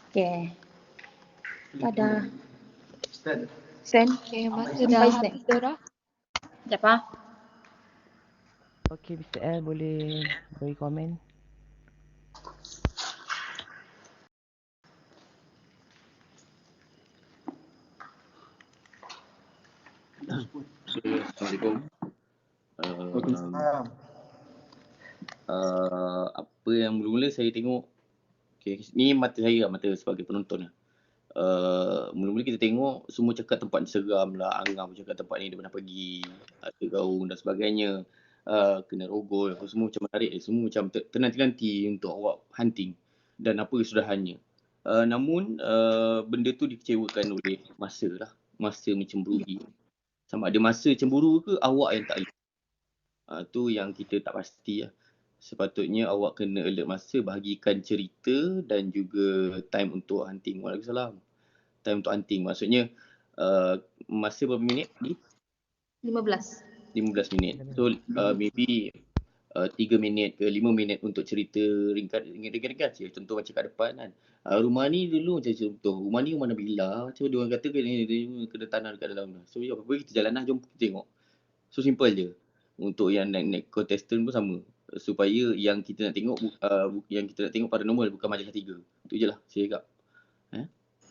Oke. Tada. Stand. Okay, masa Sampai dah stand. habis Dora. Sekejap ah. Okey, Mr. L boleh beri komen. Assalamualaikum. Apa yang mula-mula saya tengok, okay, ni mata saya, mata sebagai penonton. Mula-mula kita tengok semua cakap tempat ni seram lah, Angah pun cakap tempat ni dia pernah pergi, ada gaung dan sebagainya, kena rogol, apa semua macam menarik, semua macam ternanti-nanti untuk awak hunting dan apa kesudahannya. Namun benda tu dikecewakan oleh masa lah, masa mencemburui. Sama ada masa cemburu ke awak yang tak alert. Tu yang kita tak pasti lah. Sepatutnya awak kena alert masa, bahagikan cerita dan juga time untuk hunting. Waalaikumsalam. Time untuk hunting. Maksudnya masa berapa minit? 15 minit. So maybe 3 minit ke 5 minit untuk cerita ringkas je. Contoh macam kat depan kan. Rumah ni dulu macam contoh. Rumah ni rumah Nabila. Macam dia orang kata kena tanah dekat dalam. So apa-apa kita jalan lah, jom kita tengok. So simple je. Untuk yang naik contestant pun sama. Supaya yang kita nak tengok paranormal bukan majalah 3. Itu je lah saya cakap.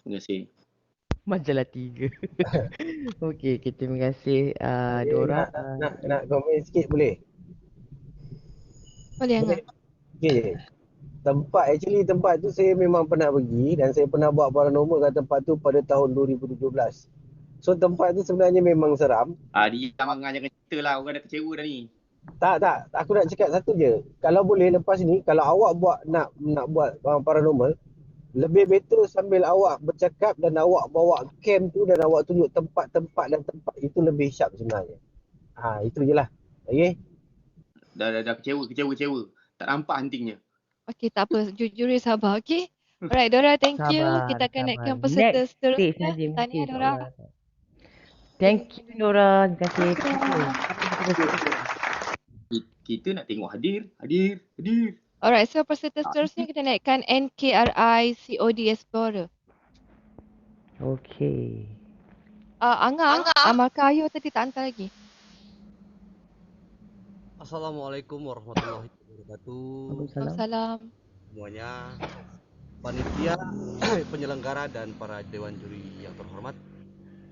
Terima kasih. Majalah 3. Okey, terima kasih Dora. Nak komen sikit boleh? Boleh Angah. Okey. Tempat tu saya memang pernah pergi dan saya pernah buat paranormal kat tempat tu pada tahun 2017. So tempat tu sebenarnya memang seram. Dia Angah jangan cerita lah, orang dah kecewa dah ni. Tak, aku nak cakap satu je. Kalau boleh lepas ni, kalau awak nak buat paranormal, lebih better sambil awak bercakap dan awak bawa cam tu dan awak tunjuk tempat-tempat dan tempat itu lebih sharp sebenarnya. Itu je lah. Okey. Dah kecewa. Tak nampak huntingnya. Okey, tak apa. Jujur sabar, okey? Alright, Dora, thank you. Sabar, Kita akan sabar. naikkan peserta Next stage seterusnya. saja mungkin Tahniah, Dora. insyaAllah. Thank you Nora. Terima kasih. Kita nak tengok hadir. Alright, so peserta seterusnya kita naikkan NKRI COD Explorer. Okey. Angah, markah Ayu tadi tak hantar lagi. Assalamualaikum warahmatullahi wabarakatuh. Waalaikumsalam. Salam. Semuanya, panitia, penyelenggara dan para dewan juri yang terhormat.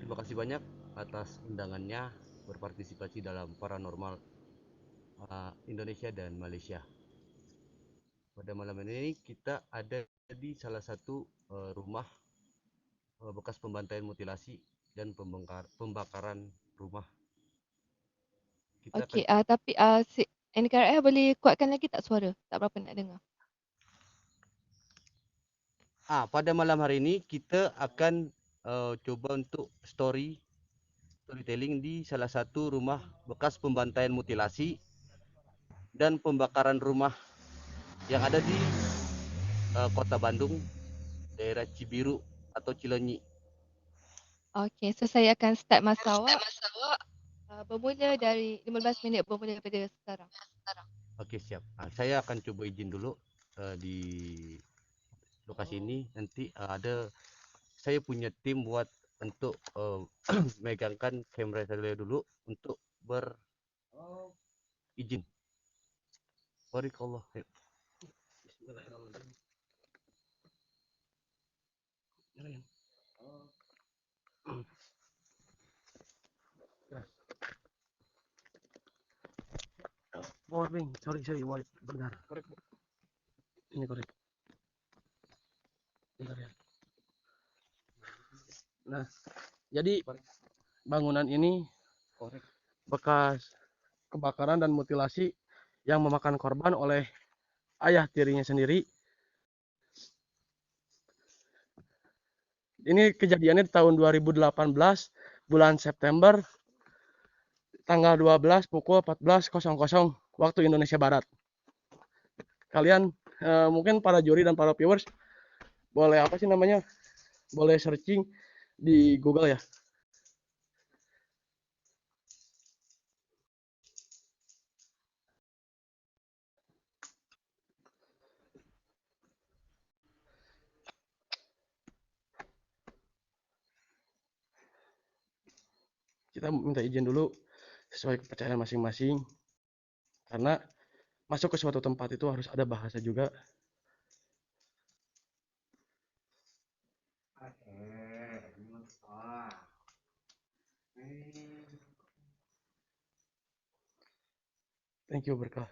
Terima kasih banyak atas undangannya berpartisipasi dalam Paranormal Indonesia dan Malaysia. Pada malam ini kita ada di salah satu rumah bekas pembantaian mutilasi dan pembakaran rumah. Kita Okey, tapi si NKRI boleh kuatkan lagi tak suara? Tak berapa nak dengar. pada malam hari ini kita akan coba untuk storytelling di salah satu rumah bekas pembantaian mutilasi dan pembakaran rumah yang ada di Kota Bandung, daerah Cibiru atau Cileunyi. Okey, so saya akan start masa awak. Bermula dari 15 minit bermula daripada sekarang. Okey, siap. Saya akan coba izin dulu di lokasi ini. Nanti saya punya tim buat untuk megangkan kamera saya dulu untuk berizin. Barakallah. Bismillahirrahmanirrahim. Morning, sorry, wait, benar. Ini korek. Bentar ya. Nah, jadi bangunan ini bekas kebakaran dan mutilasi yang memakan korban oleh ayah tirinya sendiri. Ini kejadiannya di tahun 2018 bulan September tanggal 12 pukul 14.00 waktu Indonesia Barat. Kalian mungkin para juri dan para viewers boleh boleh searching di Google ya. Kita minta izin dulu sesuai kepercayaan masing-masing, karena masuk ke suatu tempat itu harus ada bahasa juga. Thank you Berkah.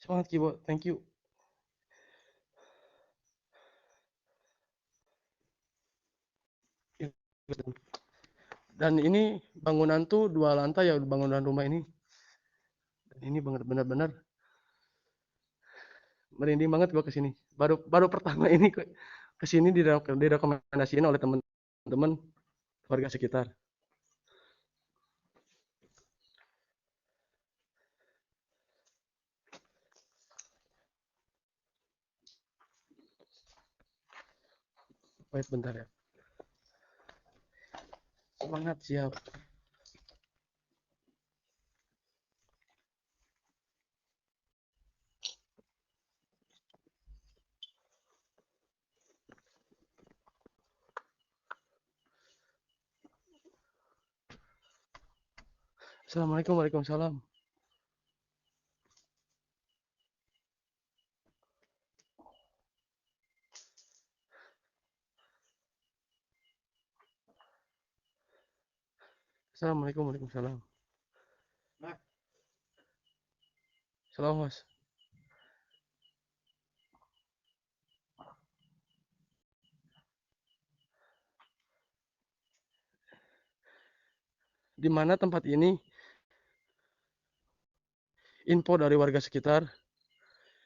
Semangat Kibo, thank you. Dan ini bangunan tuh 2 lantai ya, bangunan rumah ini. Dan ini benar-benar merinding banget gua kesini. Baru pertama ini kesini direkomendasiin oleh teman-teman warga sekitar. Wait bentar ya. Semangat, siap. Assalamualaikum, waalaikumsalam. Assalamualaikum, waalaikumsalam. Selalu Mas. Di mana tempat ini info dari warga sekitar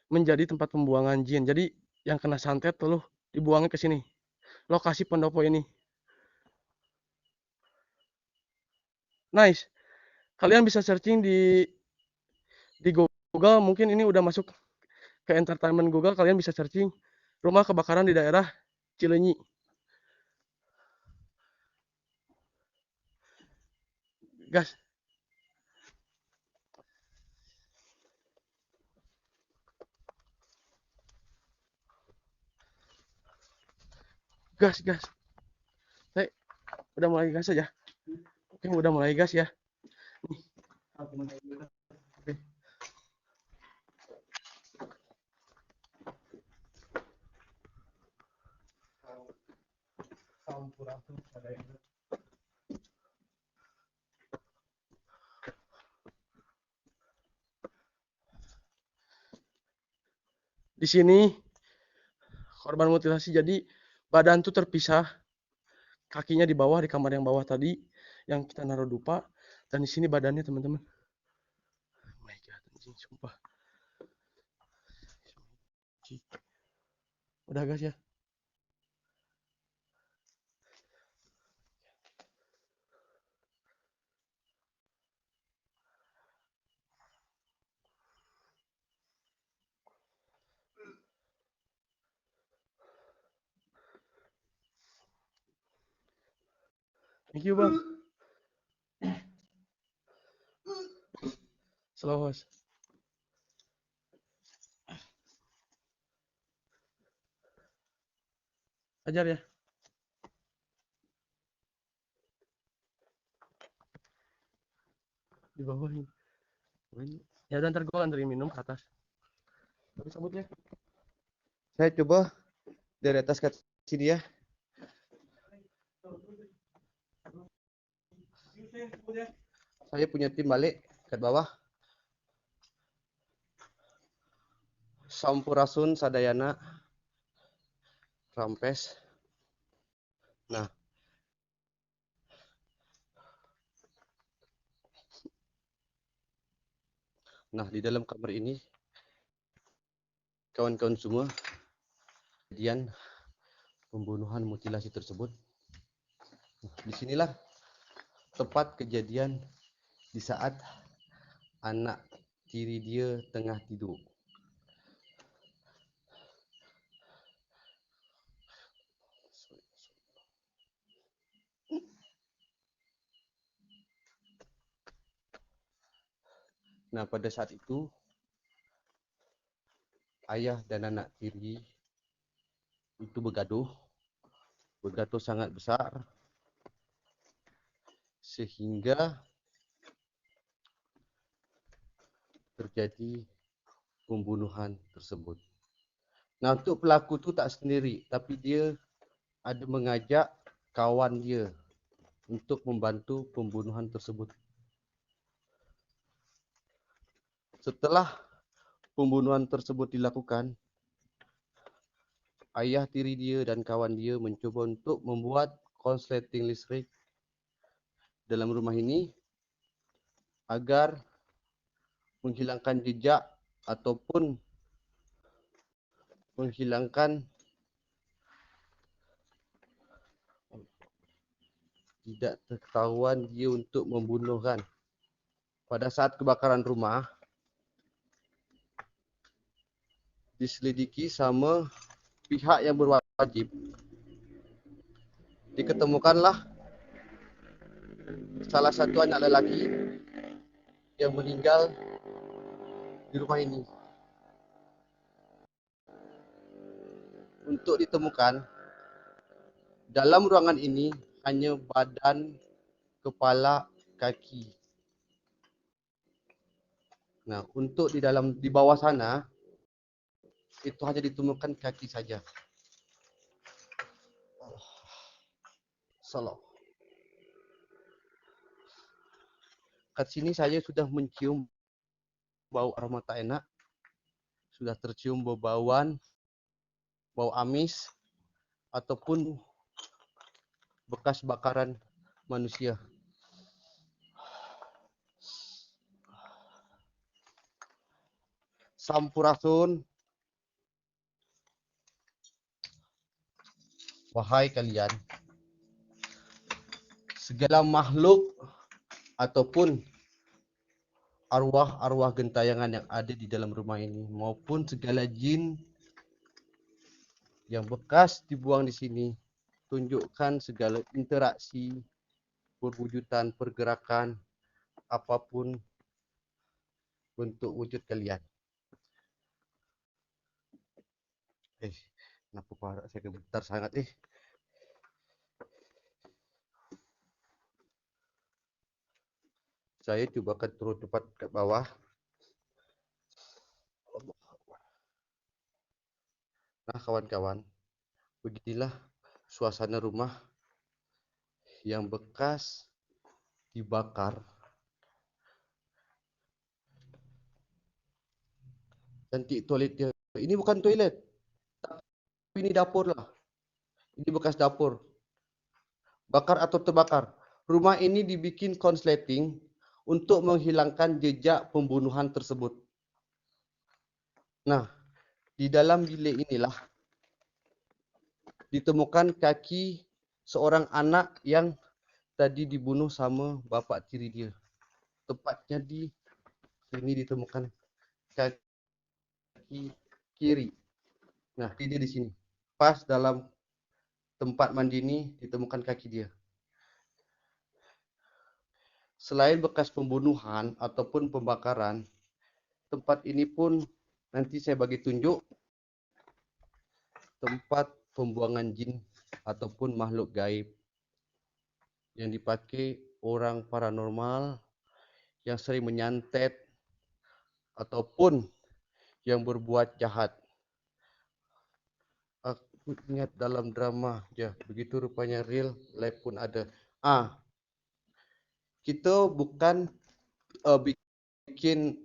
menjadi tempat pembuangan jin. Jadi yang kena santet lalu dibuangnya ke sini. Lokasi pendopo ini. Nice. Kalian bisa searching di Google, mungkin ini udah masuk ke entertainment Google, kalian bisa searching rumah kebakaran di daerah Cileunyi. Gas. Gas. Saya udah mulai gas aja. Oke, udah mulai gas ya. Nih. Oke. Di sini korban mutilasi, jadi badan tuh terpisah, kakinya di bawah, di kamar yang bawah tadi yang kita naruh dupa, dan di sini badannya teman-teman. Oh my god, anjing sumpah. Udah gas ya. Thank you bang. Slow host. Ajar ya. Di bawah ini. Ya udah, ntar gue anterin minum ke atas. Tapi sambutnya. Saya coba dari atas ke sini ya. Saya punya tim balik ke bawah. Sampurasun Sadayana Rampes. Nah, di dalam kamar ini kawan-kawan semua, kejadian pembunuhan mutilasi tersebut. Disinilah tempat kejadian di saat anak tiri dia tengah tidur. Nah, pada saat itu ayah dan anak tiri itu bergaduh sangat besar sehingga terjadi pembunuhan tersebut. Nah, untuk pelaku itu tak sendiri, tapi dia ada mengajak kawan dia untuk membantu pembunuhan tersebut. Setelah pembunuhan tersebut dilakukan, ayah tiri dia dan kawan dia mencoba untuk membuat konsleting listrik dalam rumah ini agar menghilangkan jejak ataupun menghilangkan tidak ketahuan dia untuk membunuh kan. Pada saat kebakaran rumah diselidiki sama pihak yang berwajib, diketemukanlah salah satu anak lelaki yang meninggal di rumah ini. Untuk ditemukan, dalam ruangan ini hanya badan, kepala, kaki. Nah, untuk di bawah sana itu hanya ditemukan kaki saja. Salah. Kat sini saya sudah mencium bau aroma tak enak, sudah tercium bau bauan, bau amis, ataupun bekas bakaran manusia. Sampurasun, wahai kalian, segala makhluk ataupun arwah-arwah gentayangan yang ada di dalam rumah ini maupun segala jin yang bekas dibuang di sini, tunjukkan segala interaksi, perwujudan, pergerakan, apapun bentuk wujud kalian. Kenapa parah saya gemetar sangat Saya coba akan turun cepat ke bawah. Nah kawan-kawan, beginilah suasana rumah yang bekas dibakar. Cantik toiletnya. Ini bukan toilet, tapi ini dapur lah. Ini bekas dapur. Bakar atau terbakar. Rumah ini dibikin konsleting untuk menghilangkan jejak pembunuhan tersebut. Nah, di dalam bilik inilah ditemukan kaki seorang anak yang tadi dibunuh sama bapak tiri dia. Tepatnya di sini ditemukan kaki kiri. Nah, dia di sini. Pas dalam tempat mandi ini ditemukan kaki dia. Selain bekas pembunuhan ataupun pembakaran, tempat ini pun nanti saya bagi tunjuk tempat pembuangan jin ataupun makhluk gaib yang dipakai orang paranormal yang sering menyantet ataupun yang berbuat jahat. Aku ingat dalam drama ya, begitu rupanya real life pun ada. Kita bukan bikin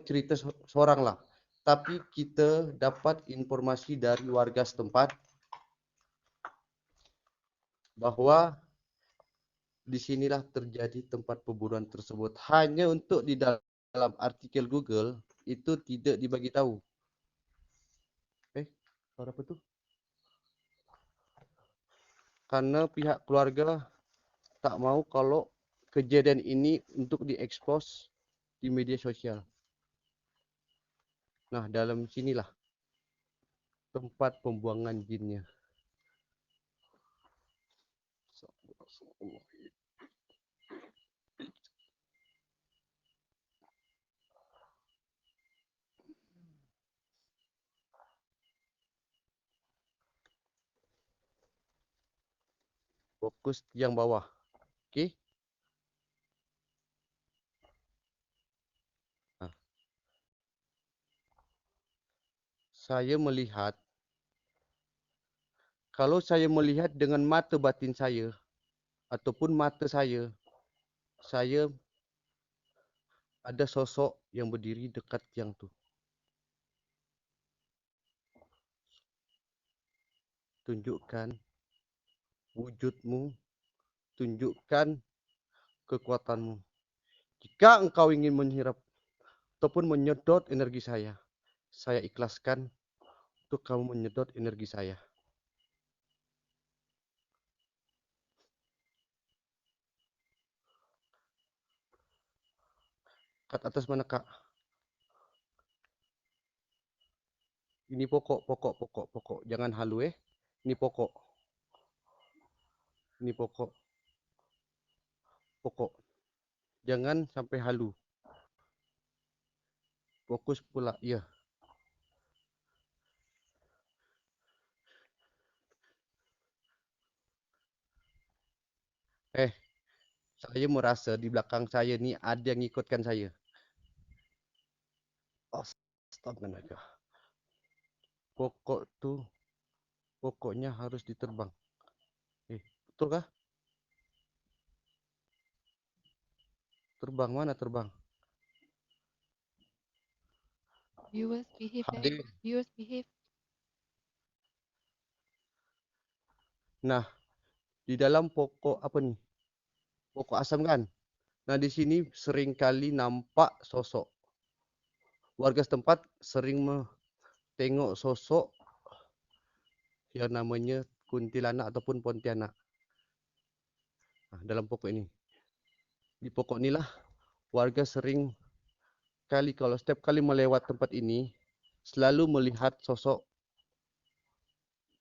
cerita seorang lah, tapi kita dapat informasi dari warga setempat bahwa di sinilah terjadi tempat pembunuhan tersebut. Hanya untuk di dalam artikel Google itu tidak dibagi tahu. Suara apa tu? Karena pihak keluarga tak mau kalau kejadian ini untuk diekspos di media sosial. Nah, dalam sinilah tempat pembuangan jinnya. Fokus yang bawah. Okey. Saya melihat, kalau saya melihat dengan mata batin saya ataupun mata saya ada sosok yang berdiri dekat tiang tu. Tunjukkan wujudmu, tunjukkan kekuatanmu. Jika engkau ingin menyerap ataupun menyedot energi saya ikhlaskan untuk kamu menyedot energi saya. Kat atas mana kak? Ini pokok. Jangan halu Ini pokok. Ini pokok. Jangan sampai halu. Fokus pula, ya. Saya merasa di belakang saya ni ada yang ikutkan saya. Astaga. Pokoknya harus diterbang. Betul kah? Terbang mana terbang? Viewers behave Hadir. Viewers behave. Nah, di dalam pokok apa ni? Pokok asam kan? Nah, di sini sering kali nampak sosok. Warga setempat sering tengok sosok yang namanya kuntilanak ataupun pontianak. Nah, dalam pokok ini. Di pokok inilah warga sering kali kalau setiap kali melewat tempat ini selalu melihat sosok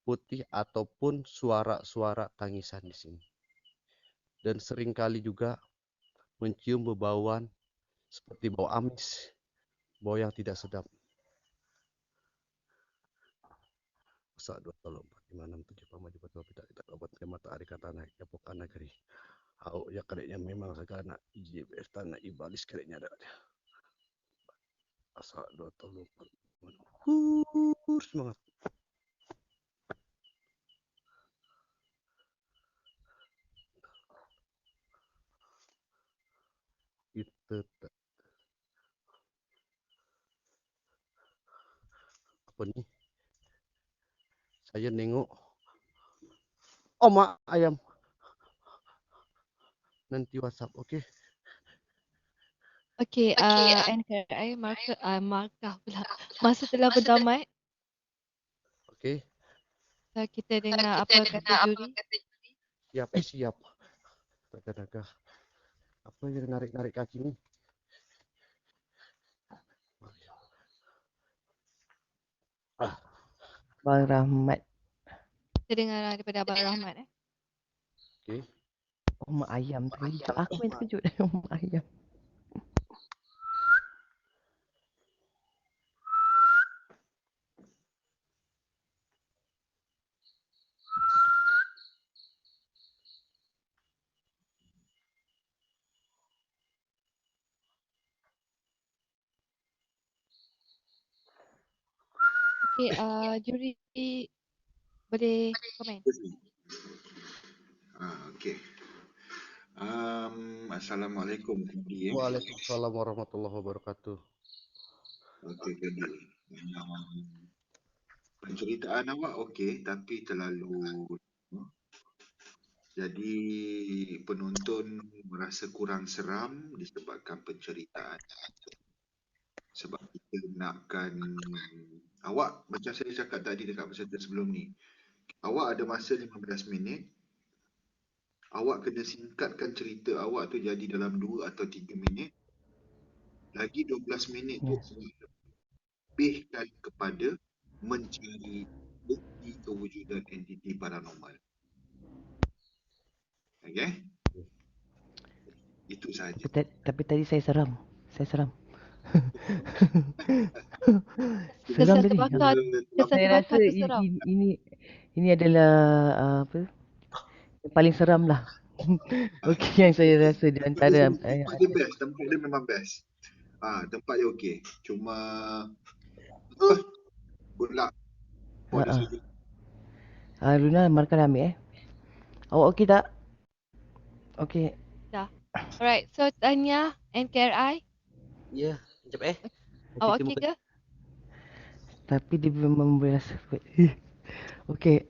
putih ataupun suara-suara tangisan di sini. Dan sering kali juga mencium bebauan seperti bau amis, bau yang tidak sedap. 1, 2, 3, 4, 5, 6, 7, 8, 9, 10, 11, 12, 13, 14, 15, matahari kata naik ke pokan negeri. Au ya kadeknya memang segala JBS tanah ibalis kadeknya ada. 1, 2, 3, 4. Semangat. Kita apa ni? Saya nengok mak ayam nanti WhatsApp, okey? Okey, NKRI markah pula. Masa telah bertamat. Okey. So, kita dengar apa kata juri. Siap, siap. Tenaga. Apa yang narik-narik kaki ni? Abang Rahmat. Kita dengar daripada Abang Rahmat. Okey. Mak ayam terkejut. Aku yang terkejut dengan mak ayam. Okey, juri boleh komen. Okey. Assalamualaikum Kadi. Waalaikumsalam warahmatullahi wabarakatuh. Okey Kadi. Penceritaan awak okey tapi terlalu jadi penonton merasa kurang seram disebabkan penceritaan. Sebab kita nakkan awak macam saya cakap tadi dekat peserta sebelum ni. Awak ada masa 15 minit. Awak kena singkatkan cerita awak tu jadi dalam 2 atau 3 minit. Lagi 12 minit tu lebihkan kepada mencari bukti kewujudan entiti paranormal. Okay? Itu sahaja. Tapi tadi saya seram. Seram Kesan tadi. Kesan Saya rasa ini adalah apa? Yang paling seram lah. Okey, yang saya rasa di antara tempat dia best. Tempat dia memang best. Tempat dia okey. Cuma good luck. Luna markah dah ambil Awak okey tak? Okey. Dah. Alright, so Tanya NKRI. Ya, sekejap Awak okey ke? Tapi dia memang berasa okey.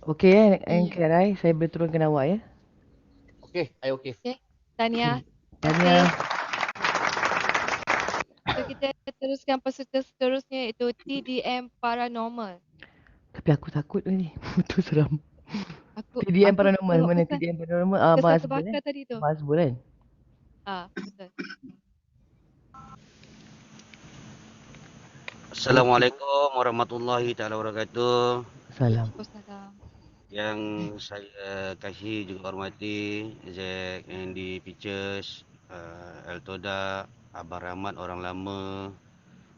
Okey NKRI, saya boleh turunkan awak ya. Okey, saya okey. Okey. Tanya. Tanya. So kita teruskan peserta seterusnya iaitu TDM Paranormal. Tapi aku takut ni. Betul seram. TDM Paranormal. Mana TDM Paranormal? Kesan terbakar tadi tu. Mas Bulan. Betul. Assalamualaikum warahmatullahi taala wabarakatuh. Salam. Yang saya kasih juga hormati Zack, Andy Pictures, Eltoda, Abang Rahmat orang lama.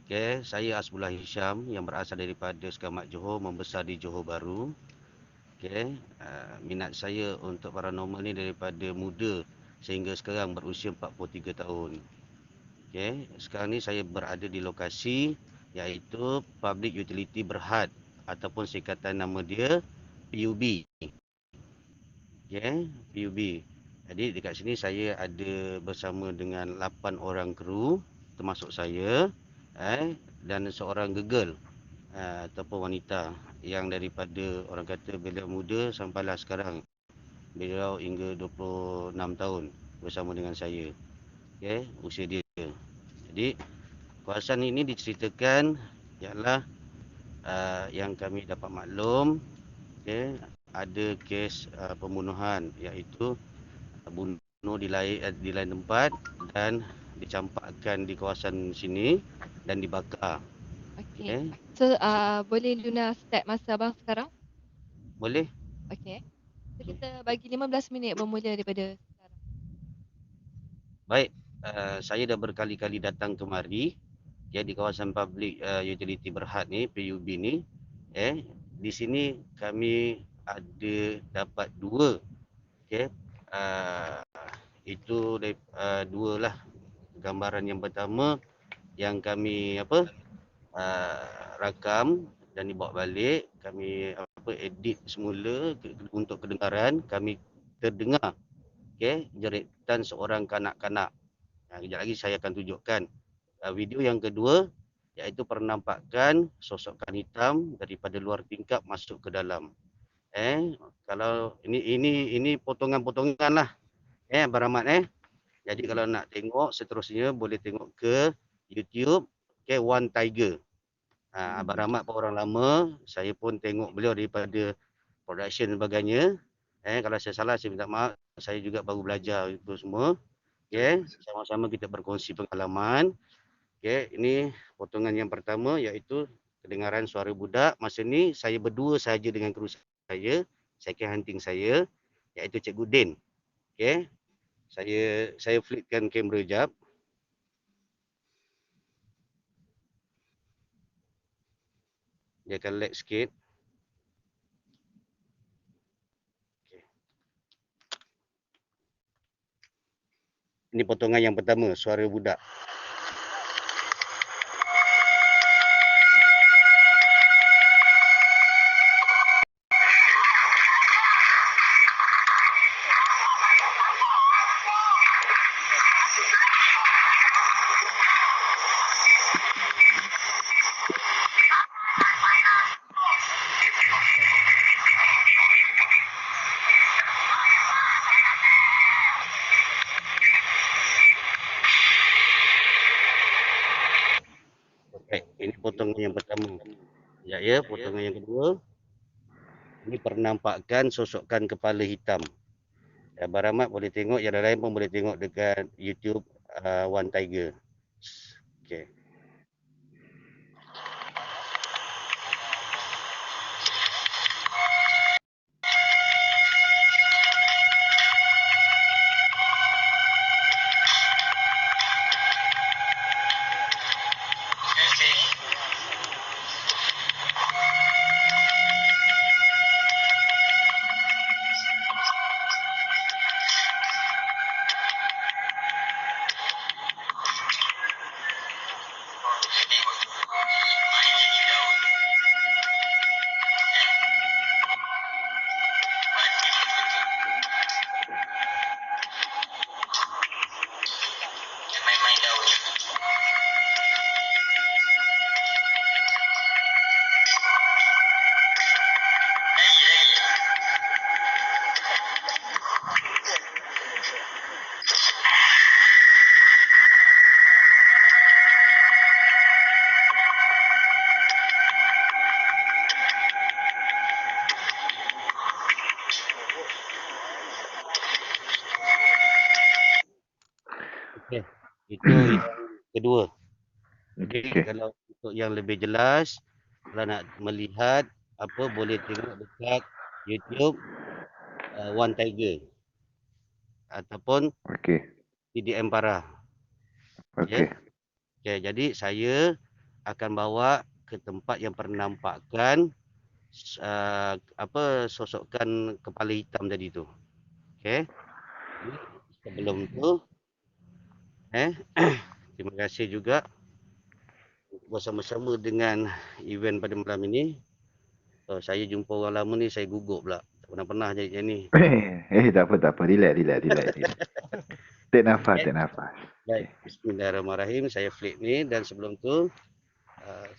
Okey, saya Asbullah Hisham yang berasal daripada Sekamat Johor, membesar di Johor Bahru. Okey, minat saya untuk paranormal ni daripada muda sehingga sekarang berusia 43 tahun. Okey, sekarang ni saya berada di lokasi iaitu Public Utility Berhad ataupun singkatan nama dia PUB. Okey, PUB. Jadi dekat sini saya ada bersama dengan 8 orang kru termasuk saya. dan seorang gegel ataupun wanita yang daripada orang kata beliau muda sampailah sekarang. Beliau hingga 26 tahun bersama dengan saya. Okey, usia dia. Jadi kawasan ini diceritakan ialah yang kami dapat maklum, okey, ada kes pembunuhan, iaitu bunuh di lain tempat dan dicampakkan di kawasan sini dan dibakar. Okey. So boleh Luna start masa abang sekarang? Boleh? Okey. So kita bagi 15 minit bermula daripada sekarang. Baik, saya dah berkali-kali datang kemari di kawasan Public Utility Berhad ni, PUB ni. Di sini kami ada dapat dua, itu dua lah gambaran. Yang pertama yang kami rakam dan dibawa balik, kami edit semula untuk kedengaran. Kami terdengar jeritan seorang kanak-kanak. Kejap lagi saya akan tunjukkan. Video yang kedua iaitu penampakan sosokan hitam daripada luar tingkap masuk ke dalam. Kalau ini potongan-potongan lah, Abang Rahmat. Jadi kalau nak tengok seterusnya boleh tengok ke YouTube, One Tiger. Abang Rahmat pun orang lama, saya pun tengok beliau daripada production dan sebagainya. Kalau saya salah saya minta maaf, saya juga baru belajar itu semua. Sama-sama kita berkongsi pengalaman. Ini potongan yang pertama iaitu kedengaran suara budak. Masa ni saya berdua saja dengan kru saya, second hunting saya, iaitu Cikgu Din. Saya flipkan kamera jap. Dia akan lag sikit. Ini potongan yang pertama, suara budak. Ini potongan yang pertama. Potongan yang kedua. Ini penampakan sosokan kepala hitam. Abang Rahmat boleh tengok, yang lain pun boleh tengok dekat YouTube One Tiger. Itu yang kedua. Kalau untuk yang lebih jelas, kalau nak melihat boleh tengok dekat YouTube One Tiger ataupun PDM Parah. Jadi saya akan bawa ke tempat yang penampakan sosokan kepala hitam tadi tu. Sebelum tu terima kasih juga bersama-sama dengan event pada malam ini. Saya jumpa orang lama ni, saya gugup pula. Tak pernah jadi macam ni. Tak apa. Relax. Take nafas. Baik, bismillahirrahmanirrahim. Saya flip ni dan sebelum tu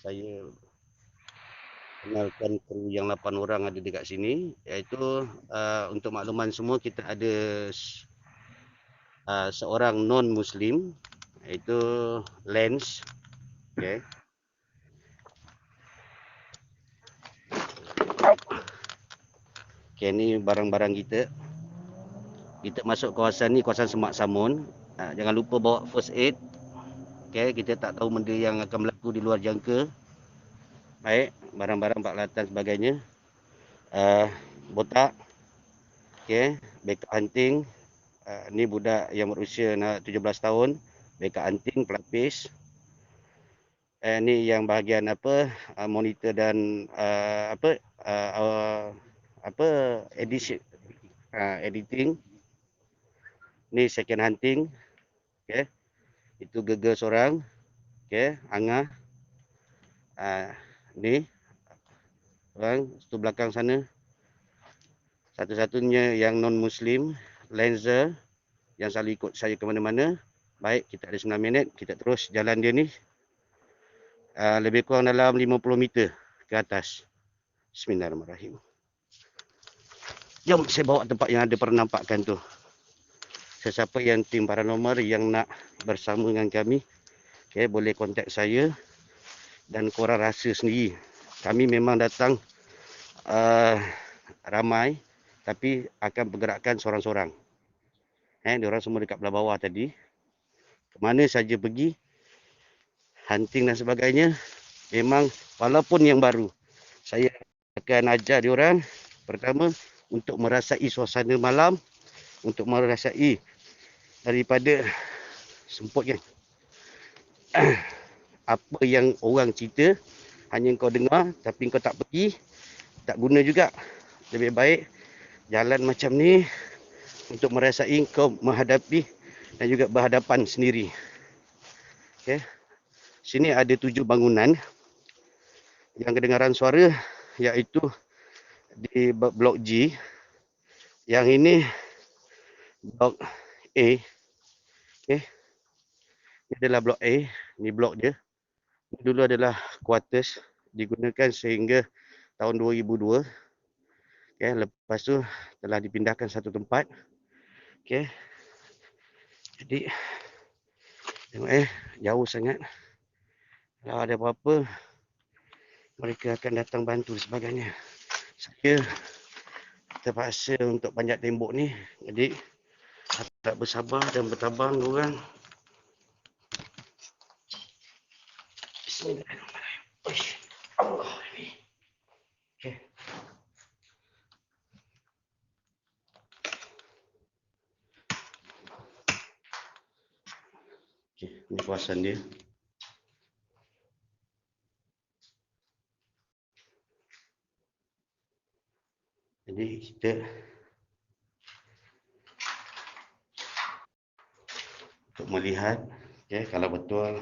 saya kenalkan kru yang 8 orang ada dekat sini, iaitu untuk makluman semua kita ada seorang non-Muslim, iaitu Lance. Okay. Okay, ni barang-barang kita. Kita masuk kawasan ni, kawasan Semak Samun. Jangan lupa bawa first aid. Okay, kita tak tahu benda yang akan berlaku di luar jangka. Baik, barang-barang peralatan sebagainya. Botak. Okay, backup hunting. Ni budak yang berusia 17 tahun. Backup hunting, pelapis. Ni yang bahagian monitor dan editing. Ni second hunting. Okay. Itu Gegel seorang. Okay, Angah. Ni orang tu belakang sana. Satu-satunya yang non-Muslim, Lenzer, yang selalu ikut saya ke mana-mana. Baik, kita ada 9 minit. Kita terus jalan dia ni. Lebih kurang dalam 50 meter ke atas. Bismillahirrahmanirrahim. Jom saya bawa tempat yang ada penampakan tu. Sesiapa yang tim paranormal yang nak bersama dengan kami, okay, boleh kontak saya. Dan korang rasa sendiri. Kami memang datang ramai, tapi akan pergerakan seorang-seorang. Diorang semua dekat belah bawah tadi. Kemana saja pergi, hunting dan sebagainya, memang walaupun yang baru, saya akan ajar diorang pertama untuk merasai suasana malam, untuk merasai daripada semput kan. Apa yang orang cerita hanya kau dengar tapi kau tak pergi, tak guna juga. Lebih baik jalan macam ni untuk merasai kau menghadapi dan juga berhadapan sendiri. Okay. Sini ada 7 bangunan yang kedengaran suara, iaitu di blok G. Yang ini blok A. Okay. Ini adalah blok A, ni blok dia. Ini dulu adalah quarters, digunakan sehingga tahun 2002. Okay, lepas tu telah dipindahkan satu tempat. Okay. Jadi tengok jauh sangat. Kalau ada apa-apa, mereka akan datang bantu dan sebagainya. Saya terpaksa untuk panjat tembok ni. Jadi tak bersabar dan bertabang diorang. Bismillahirrahmanirrahim. Allah ni. Okay. Okay, ni kawasan dia. Jadi kita untuk melihat, okay, kalau betul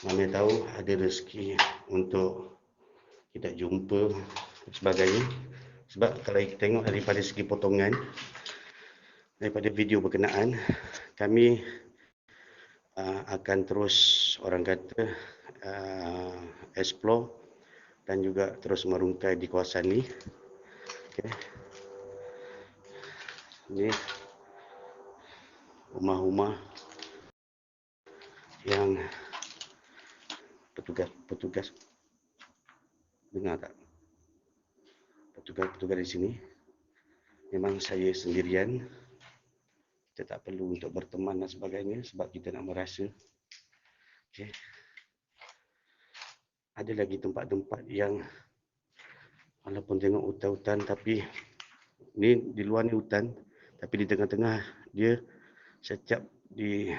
mana tahu ada rezeki untuk kita jumpa dan sebagainya. Sebab kalau kita tengok daripada segi potongan daripada video berkenaan, kami akan terus orang kata explore dan juga terus merungkai di kawasan ni. Okay. Ini rumah-rumah yang petugas dengar tak? Petugas di sini. Memang saya sendirian. Kita tak perlu untuk berteman dan sebagainya sebab kita nak merasa. Okay. Ada lagi tempat-tempat yang walaupun tengok hutan-hutan, tapi ni di luar ni hutan, tapi di tengah-tengah dia setiap di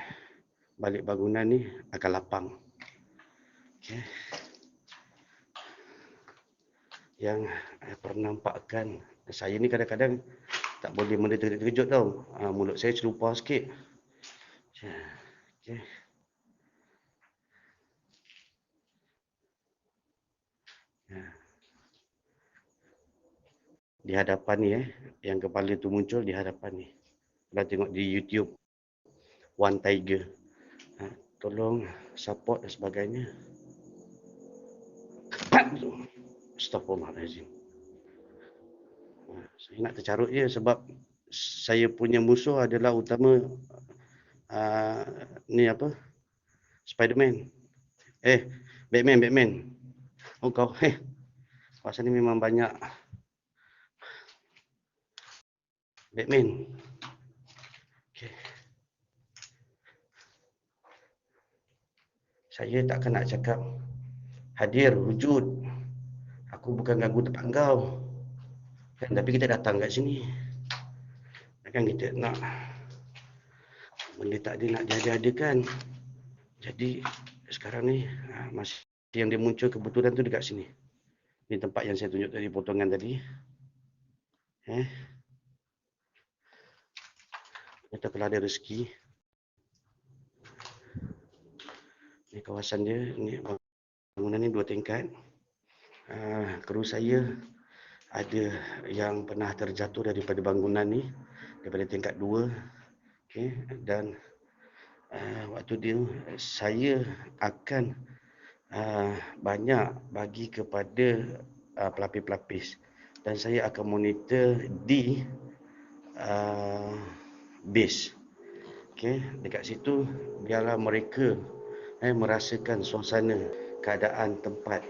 balik bangunan ni akan lapang. Okay. Yang pernampakan saya ni kadang-kadang tak boleh benda terkejut tau. Mulut saya celupar sikit. Okay. Di hadapan ni yang kepala tu muncul di hadapan ni. Kalau tengok di YouTube One Tiger. Tolong support dan sebagainya. tu. Astaghfirullahaladzim. Saya nak tercarut je sebab saya punya musuh adalah utama ni apa? Spiderman. Batman. Oh kau, kawasan ni memang banyak Batman. Okay. Saya takkan nak cakap hadir, wujud. Aku bukan ganggu tempat kau. Kan, tapi kita datang kat sini. Kan kita nak benda tak ada nak diadakan. Jadi sekarang ni masih yang dia muncul kebetulan tu dekat sini. Ni tempat yang saya tunjuk tadi, potongan tadi. Kita kalau ada rezeki. Ni kawasan dia, ni bangunan ni 2 tingkat. Kru saya ada yang pernah terjatuh daripada bangunan ni, daripada tingkat 2. Okay. Dan waktu dia saya akan banyak bagi kepada pelapis-pelapis dan saya akan monitor di base. Okay. Dekat situ biarlah mereka merasakan suasana keadaan tempat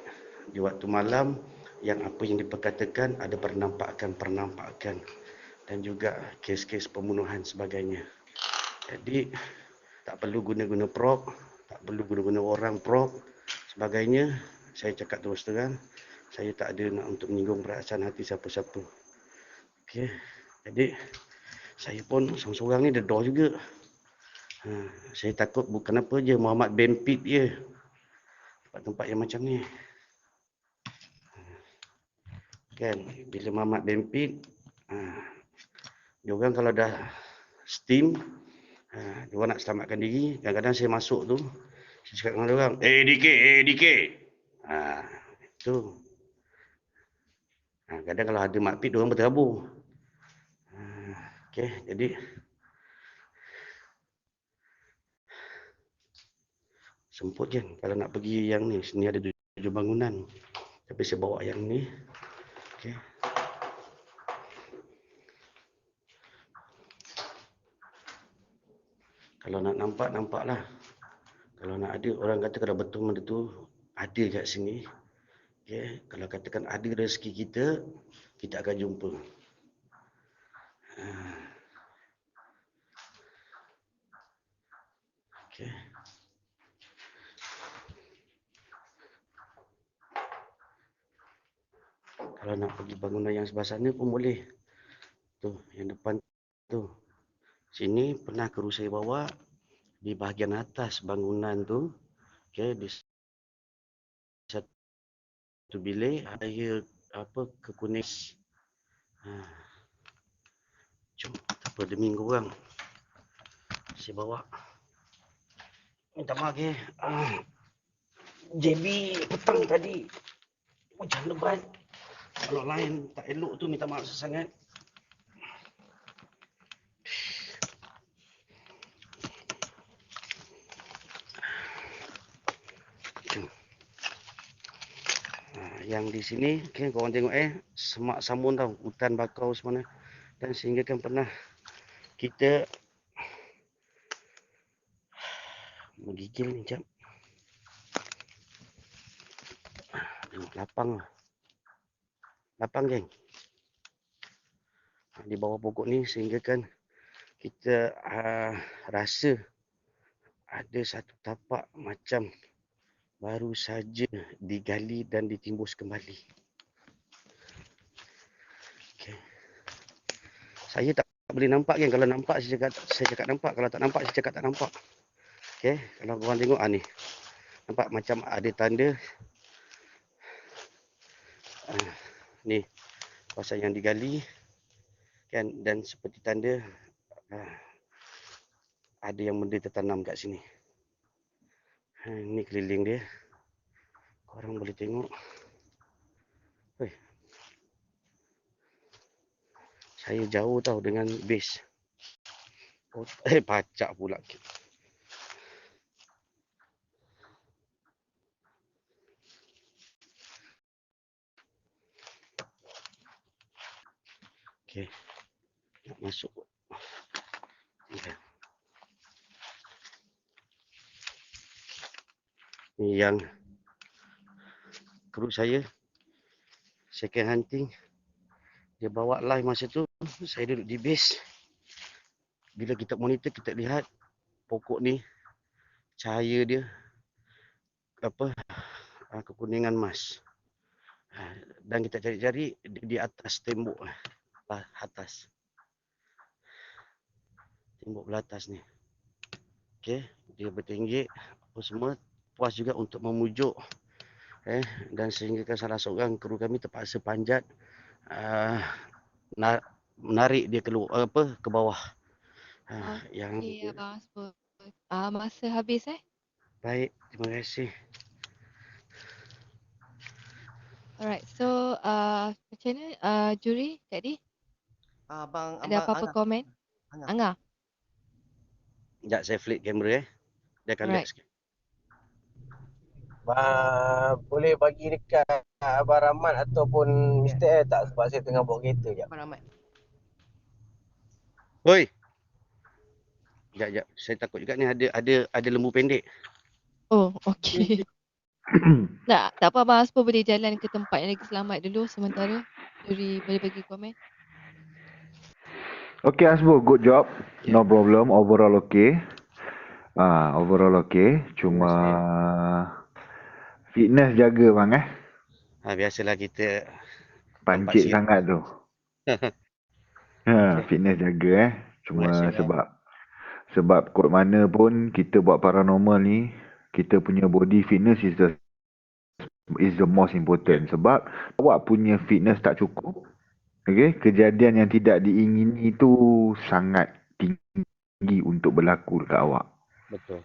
di waktu malam yang apa yang diperkatakan ada penampakan dan juga kes-kes pembunuhan sebagainya. Jadi tak perlu guna-guna prop, tak perlu guna-guna orang prop sebagainya. Saya cakap terus terang, saya tak ada nak untuk menyinggung perasaan hati siapa-siapa. Okey. Jadi saya pun seorang-seorang ni dedor juga. Saya takut bukan apa je Muhammad Bempit je. Tempat-tempat yang macam ni. Kan, bila Muhammad Bempit, diorang kalau dah steam, diorang nak selamatkan diri, kadang-kadang saya masuk tu, saya cakap dengan diorang, DK. Itu. Kadang kalau ada Mak Pit, diorang berterabur. Okey, jadi semput je kalau nak pergi yang ni. Sini ada 7 bangunan. Tapi saya bawa yang ni. Okey. Kalau nak nampak, nampaklah. Kalau nak ada, orang kata kalau betul benda tu ada kat sini. Okay. Kalau katakan ada rezeki kita akan jumpa. Okay. Kalau nak pergi bangunan yang sebelah sana pun boleh. Tu, yang depan tu. Sini pernah kru saya bawa di bahagian atas bangunan tu. Okay, di satu bilik ada kekuning. Jom, tak apa demi korang. Saya bawa. Minta maaf JB petang tadi hujan lebat. Kalau lain tak elok tu minta maaf sangat. Yang di sini, okay, korang tengok semak sambun tau, hutan bakau semua. Dan sehingga kan pernah kita menggigil ni jap. Tengok lapang geng. Di bawah pokok ni sehingga kan kita rasa ada satu tapak macam baru saja digali dan ditimbus kembali. Okay. Saya tak boleh nampak kan. Kalau nampak saya cakap nampak. Kalau tak nampak saya cakap tak nampak. Okay. Kalau korang tengok ni. Nampak macam ada tanda. Ni kawasan yang digali. Kan. Dan seperti tanda ada yang benda tertanam kat sini. Ni keliling dia. Korang boleh tengok. Saya jauh tau dengan base. Pacak pula. Okey. Nak masuk. Ya. Ni yang kru saya second hunting. Dia bawa live masa tu, saya duduk di base. Bila kita monitor, kita lihat pokok ni cahaya dia kekuningan emas. Dan kita cari-cari di atas tembok atas. Tembok belah atas ni. Okey, dia bertinggi apa semua, puas juga untuk memujuk dan sehingga salah seorang kru kami terpaksa panjat menarik dia keluar ke bawah. Yang Okey, Abang Hasbul. Masa habis baik, terima kasih. Alright, so macam mana juri tadi? Abang Ada apa-apa komen? Angah. Sekejap saya flip kamera Dia akan lihat Alright. sikit. Boleh bagi dekat Abang Rahmat ataupun Mr. L tak? Sebab saya tengah bawa kereta je. Abang Rahmat. Hoi. Sekejap. Saya takut juga ni ada lembu pendek. Oh, okey. Tak apa, Abang Hasbul boleh jalan ke tempat yang lagi selamat dulu sementara. Juri boleh bagi komen. Okay Hasbul, good job. No problem. Overall okay. Overall okay. Cuma fitness jaga bang Biasalah kita pancit sangat tu. Fitness jaga Cuma sebab kot mana pun kita buat paranormal ni, kita punya body fitness is the most important. Sebab awak punya fitness tak cukup, okay, kejadian yang tidak diingini itu sangat tinggi untuk berlaku dekat awak. Betul.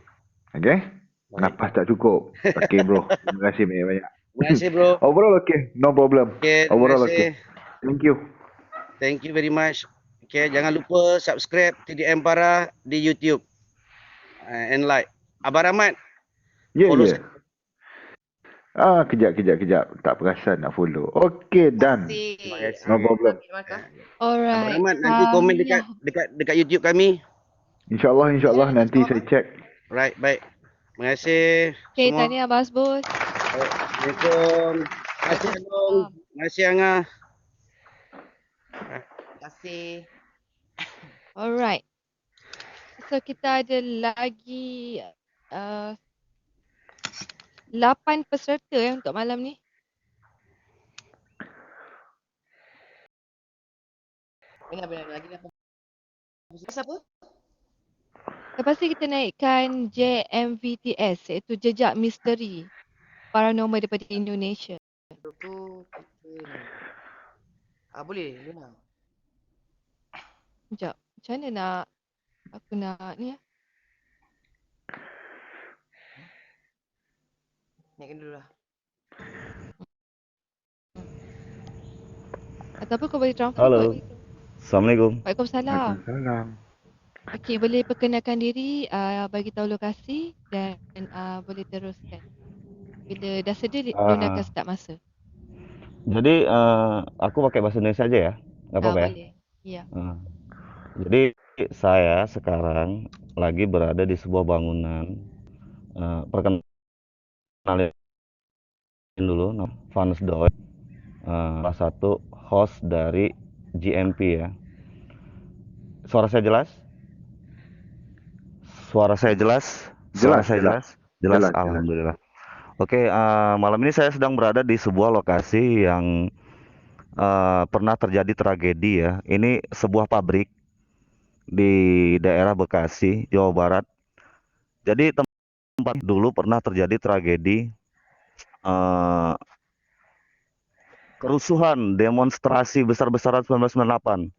Okay? Nafas tak cukup. Okay bro. Terima kasih banyak-banyak. Terima kasih bro. Overall okay. No problem. Okay, Overall terima kasih. okay. Thank you. Thank you very much. Okay, jangan lupa subscribe TDM Para di YouTube. And like. Abang Rahmat. Follow saya. Kejap. Tak perasan nak follow. Okay, done. No problem. Alright. Abang Rahmat nanti komen dekat YouTube kami. InsyaAllah nanti saya check. Right, baik. Terima kasih Okay, semua. tahniah Abang Hasbul. Assalamualaikum. Terima kasih Anung. Terima kasih Angah. Terima kasih. Alright. So kita ada lagi 8 peserta untuk malam ni. Benar lagi dah. Siapa? Lepas ni kita naikkan JMVTS iaitu Jejak Misteri Paranormal daripada Indonesia. Tu kita ni. Boleh Luna. Sekejap. Macam mana nak aku nak ni Naikkan dulu lah. Ataupun kau boleh transfer Halo. kot. Assalamualaikum. Waalaikumsalam. Okey, boleh perkenalkan diri, bagi tahu lokasi dan boleh teruskan. Bila dah sedia, Luna akan start masa. Jadi aku pakai bahasa Indonesia aja ya, nggak apa-apa ya? Boleh. Ya. Jadi saya sekarang lagi berada di sebuah bangunan. Perkenalin dulu, Vans Doi, salah satu host dari GMP ya. Suara saya jelas? Jelas. Alhamdulillah. Oke, malam ini saya sedang berada di sebuah lokasi yang pernah terjadi tragedi ya. Ini sebuah pabrik di daerah Bekasi, Jawa Barat. Jadi tempat dulu pernah terjadi tragedi kerusuhan demonstrasi besar-besaran 1998.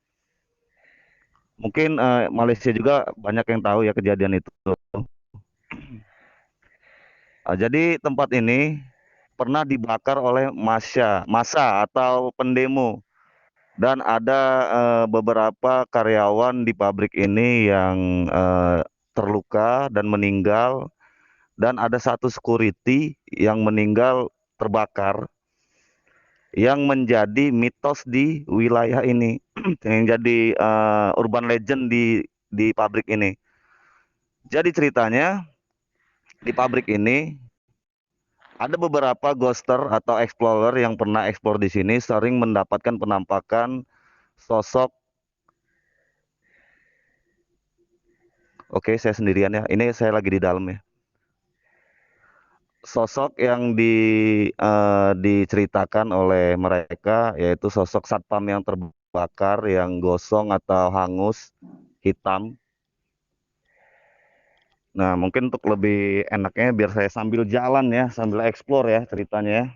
Mungkin Malaysia juga banyak yang tahu ya kejadian itu. Jadi tempat ini pernah dibakar oleh massa atau pendemo, dan ada beberapa karyawan di pabrik ini yang terluka dan meninggal, dan ada satu security yang meninggal terbakar. yang menjadi mitos di wilayah ini, yang jadi urban legend di pabrik ini. Jadi ceritanya di pabrik ini ada beberapa ghoster atau explorer yang pernah explore di sini sering mendapatkan penampakan sosok. Oke, saya sendirian ya. Ini saya lagi di dalam ya. Sosok yang diceritakan oleh mereka yaitu sosok satpam yang terbakar, yang gosong atau hangus, hitam. Nah, mungkin untuk lebih enaknya biar saya sambil jalan ya, sambil explore ya ceritanya ya.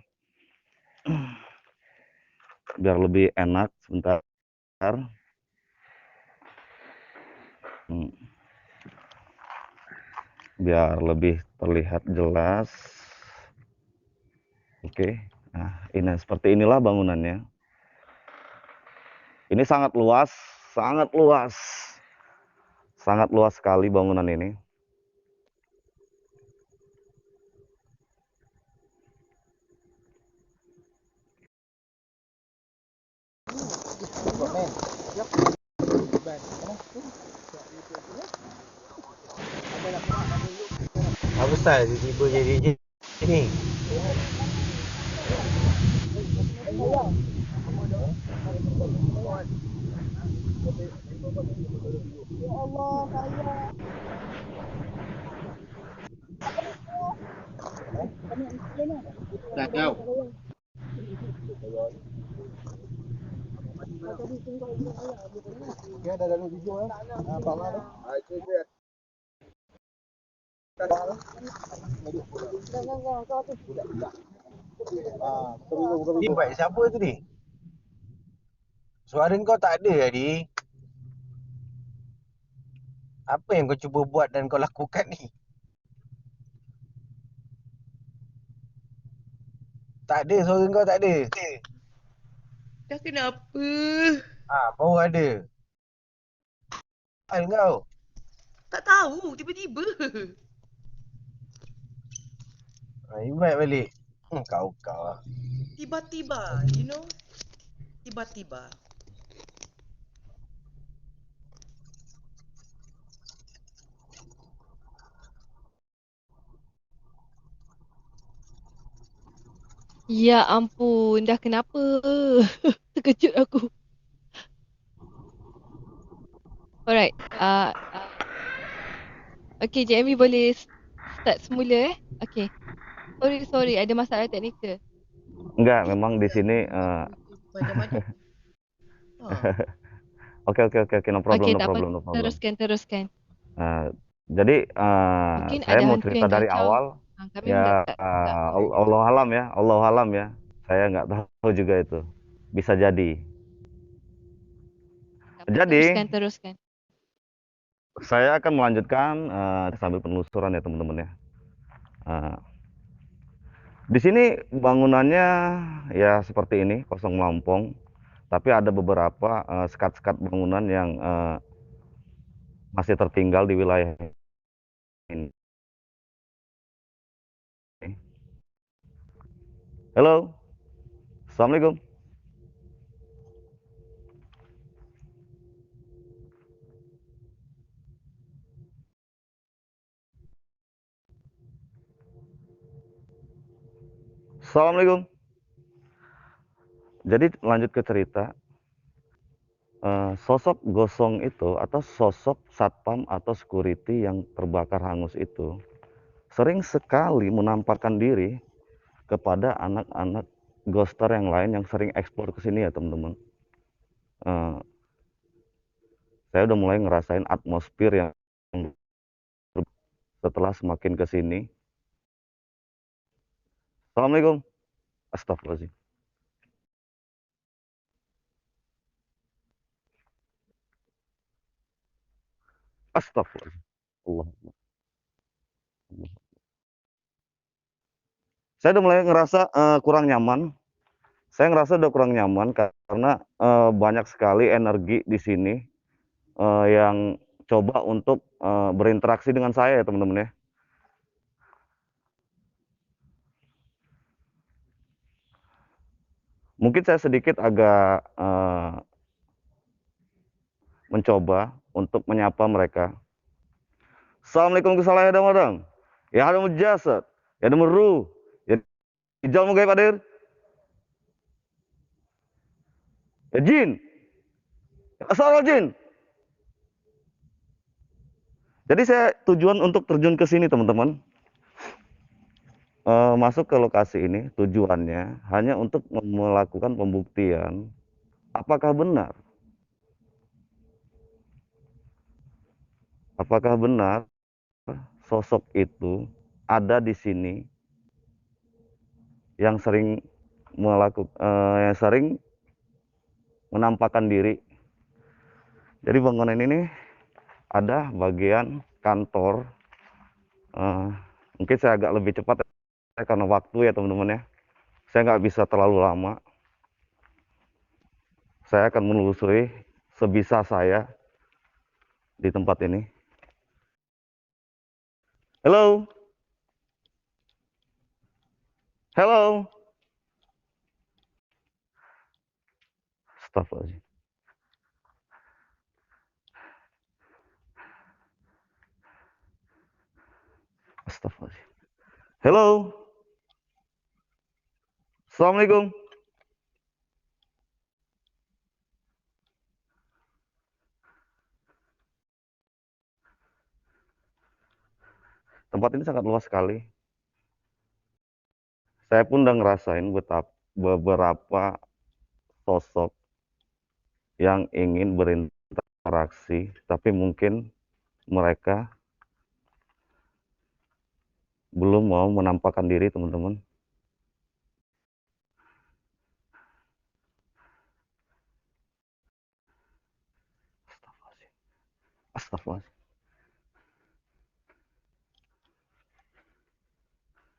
Biar lebih enak, sebentar. Biar lebih terlihat jelas. Oke. Nah, ini seperti inilah bangunannya. Ini sangat luas, sangat luas. Sangat luas sekali bangunan ini. Apa pasal tiba-tiba jadi ni? Tak kau. Dia ada dalam video ya. Nampak lah tu. Ni baik siapa tu ni? Suara kau tak ada tadi. Apa yang kau cuba buat dan kau lakukan ni? Tak ada, suara kau tak ada. Dah kenapa? Baru ada. Hal kau. Tak tahu, tiba-tiba. Invite balik. Kau lah. Tiba-tiba, you know. Tiba-tiba. Ya ampun, dah kenapa? Terkejut aku. Alright. Okay, JMB boleh start semula eh? Okay. Sorry, ada masalah teknikal. Enggak, memang di sini Macam-macam. Oke, no problem, Okay, no tak apa. problem, no problem. Teruskan. Jadi Mungkin saya ada mau hantu cerita yang dari kacau. awal. Kami Ya, enggak. Allah alam ya. Saya nggak tahu juga itu. Bisa jadi. Jadi, Teruskan. saya akan melanjutkan sambil penelusuran ya teman-teman ya. Di sini bangunannya ya seperti ini, kosong melompong. Tapi ada beberapa sekat-sekat bangunan yang masih tertinggal di wilayah ini. Halo, Assalamualaikum. Assalamualaikum. Jadi lanjut ke cerita. Sosok gosong itu atau sosok satpam atau security yang terbakar hangus itu sering sekali menampakkan diri kepada anak-anak ghoster yang lain yang sering eksplor ke sini ya teman-teman. Saya udah mulai ngerasain atmosfer yang setelah semakin ke sini. Assalamualaikum. Astagfirullahaladzim. Astagfirullahaladzim. Allah. Saya udah mulai ngerasa kurang nyaman. Saya ngerasa udah kurang nyaman karena banyak sekali energi di sini yang coba untuk berinteraksi dengan saya ya teman-teman ya. Mungkin saya sedikit agak mencoba untuk menyapa mereka. Assalamualaikum warahmatullahi wabarakatuh. Ya ada mujasad, ya ada meru, ya ijal mugai padir, ya jin, ya asal jin. Jadi saya tujuan untuk terjun ke sini teman-teman, masuk ke lokasi ini tujuannya hanya untuk melakukan pembuktian apakah benar sosok itu ada di sini yang sering yang sering menampakkan diri. Jadi bangunan ini ada bagian kantor. Mungkin saya agak lebih cepat karena waktu ya teman-teman ya. Saya nggak bisa terlalu lama. Saya akan menelusuri sebisa saya di tempat ini. Halo. Halo. Astagfirullahaladzim. Astagfirullahaladzim. Halo. Assalamualaikum. Tempat ini sangat luas sekali. Saya pun udah ngerasain beberapa sosok yang ingin berinteraksi, tapi mungkin mereka belum mau menampakkan diri, teman-teman. Astagfirullahaladzim.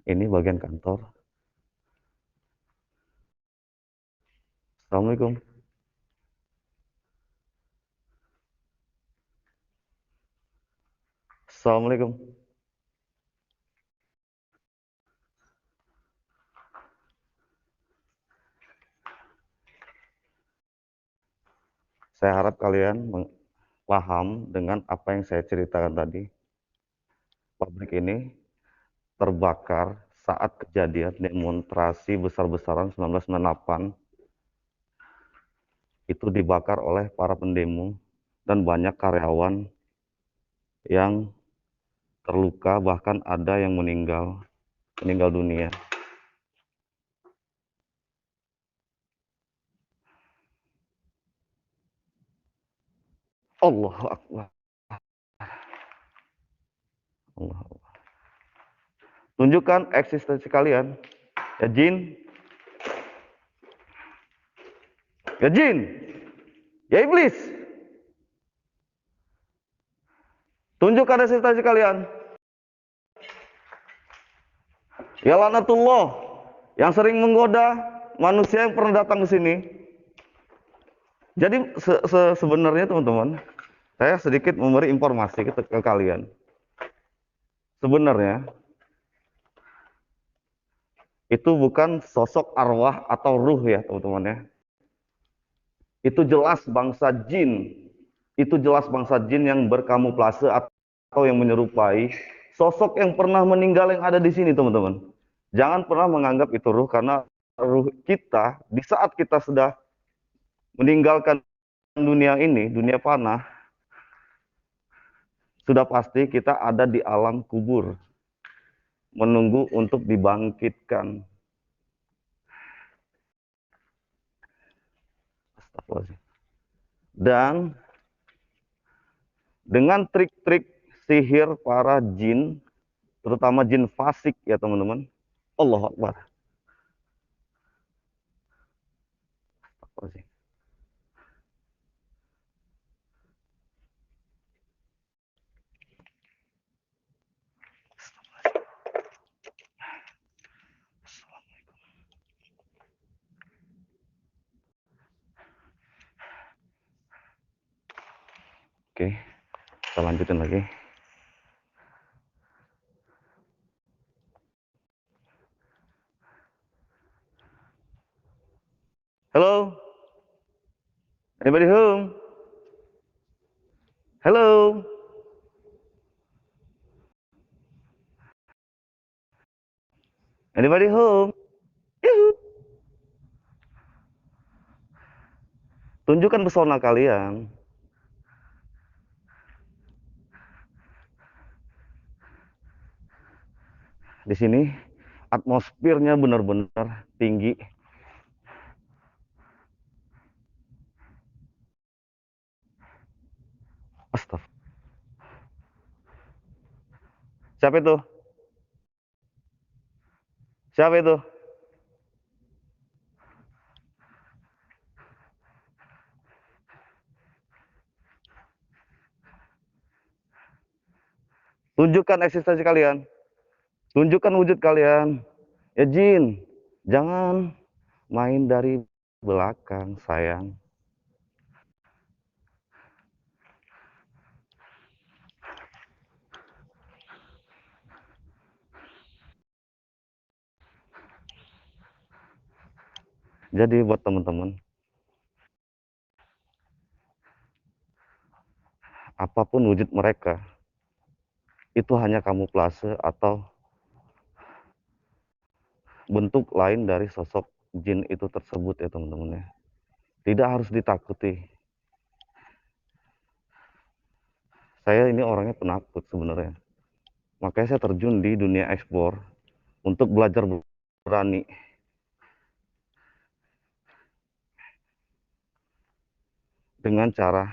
Ini bagian kantor. Assalamualaikum. Assalamualaikum. Saya harap kalian paham dengan apa yang saya ceritakan tadi. Pabrik ini terbakar saat kejadian demonstrasi besar-besaran 1998. Itu dibakar oleh para pendemo dan banyak karyawan yang terluka, bahkan ada yang meninggal dunia. Allahu Akbar. Allah. Tunjukkan eksistensi kalian. Ya jin. Ya jin. Ya iblis. Tunjukkan eksistensi kalian. Ya laknatullah yang sering menggoda manusia yang pernah datang ke sini. Jadi sebenarnya teman-teman, saya sedikit memberi informasi ke kalian. Sebenarnya itu bukan sosok arwah atau ruh ya teman-teman ya. Itu jelas bangsa jin. Itu jelas bangsa jin yang berkamuflase atau yang menyerupai sosok yang pernah meninggal yang ada di sini teman-teman. Jangan pernah menganggap itu ruh, karena ruh kita di saat kita sudah meninggalkan dunia ini, dunia panah, sudah pasti kita ada di alam kubur, menunggu untuk dibangkitkan. Dan dengan trik-trik sihir para jin, terutama jin fasik ya teman-teman. Allahu Akbar. Oke, kita lanjutin lagi. Hello? Anybody home? Hello? Anybody home? Yuhu. Tunjukkan pesona kalian. Di sini atmosfernya benar-benar tinggi. Astagfirullah. Siapa itu? Siapa itu? Tunjukkan eksistensi kalian. Tunjukkan wujud kalian. Ya jin, jangan main dari belakang, sayang. Jadi buat teman-teman, apapun wujud mereka, itu hanya kamuflase atau bentuk lain dari sosok jin itu tersebut ya teman-teman ya. Tidak harus ditakuti. Saya ini orangnya penakut sebenarnya. Makanya saya terjun di dunia ekspor untuk belajar berani. Dengan cara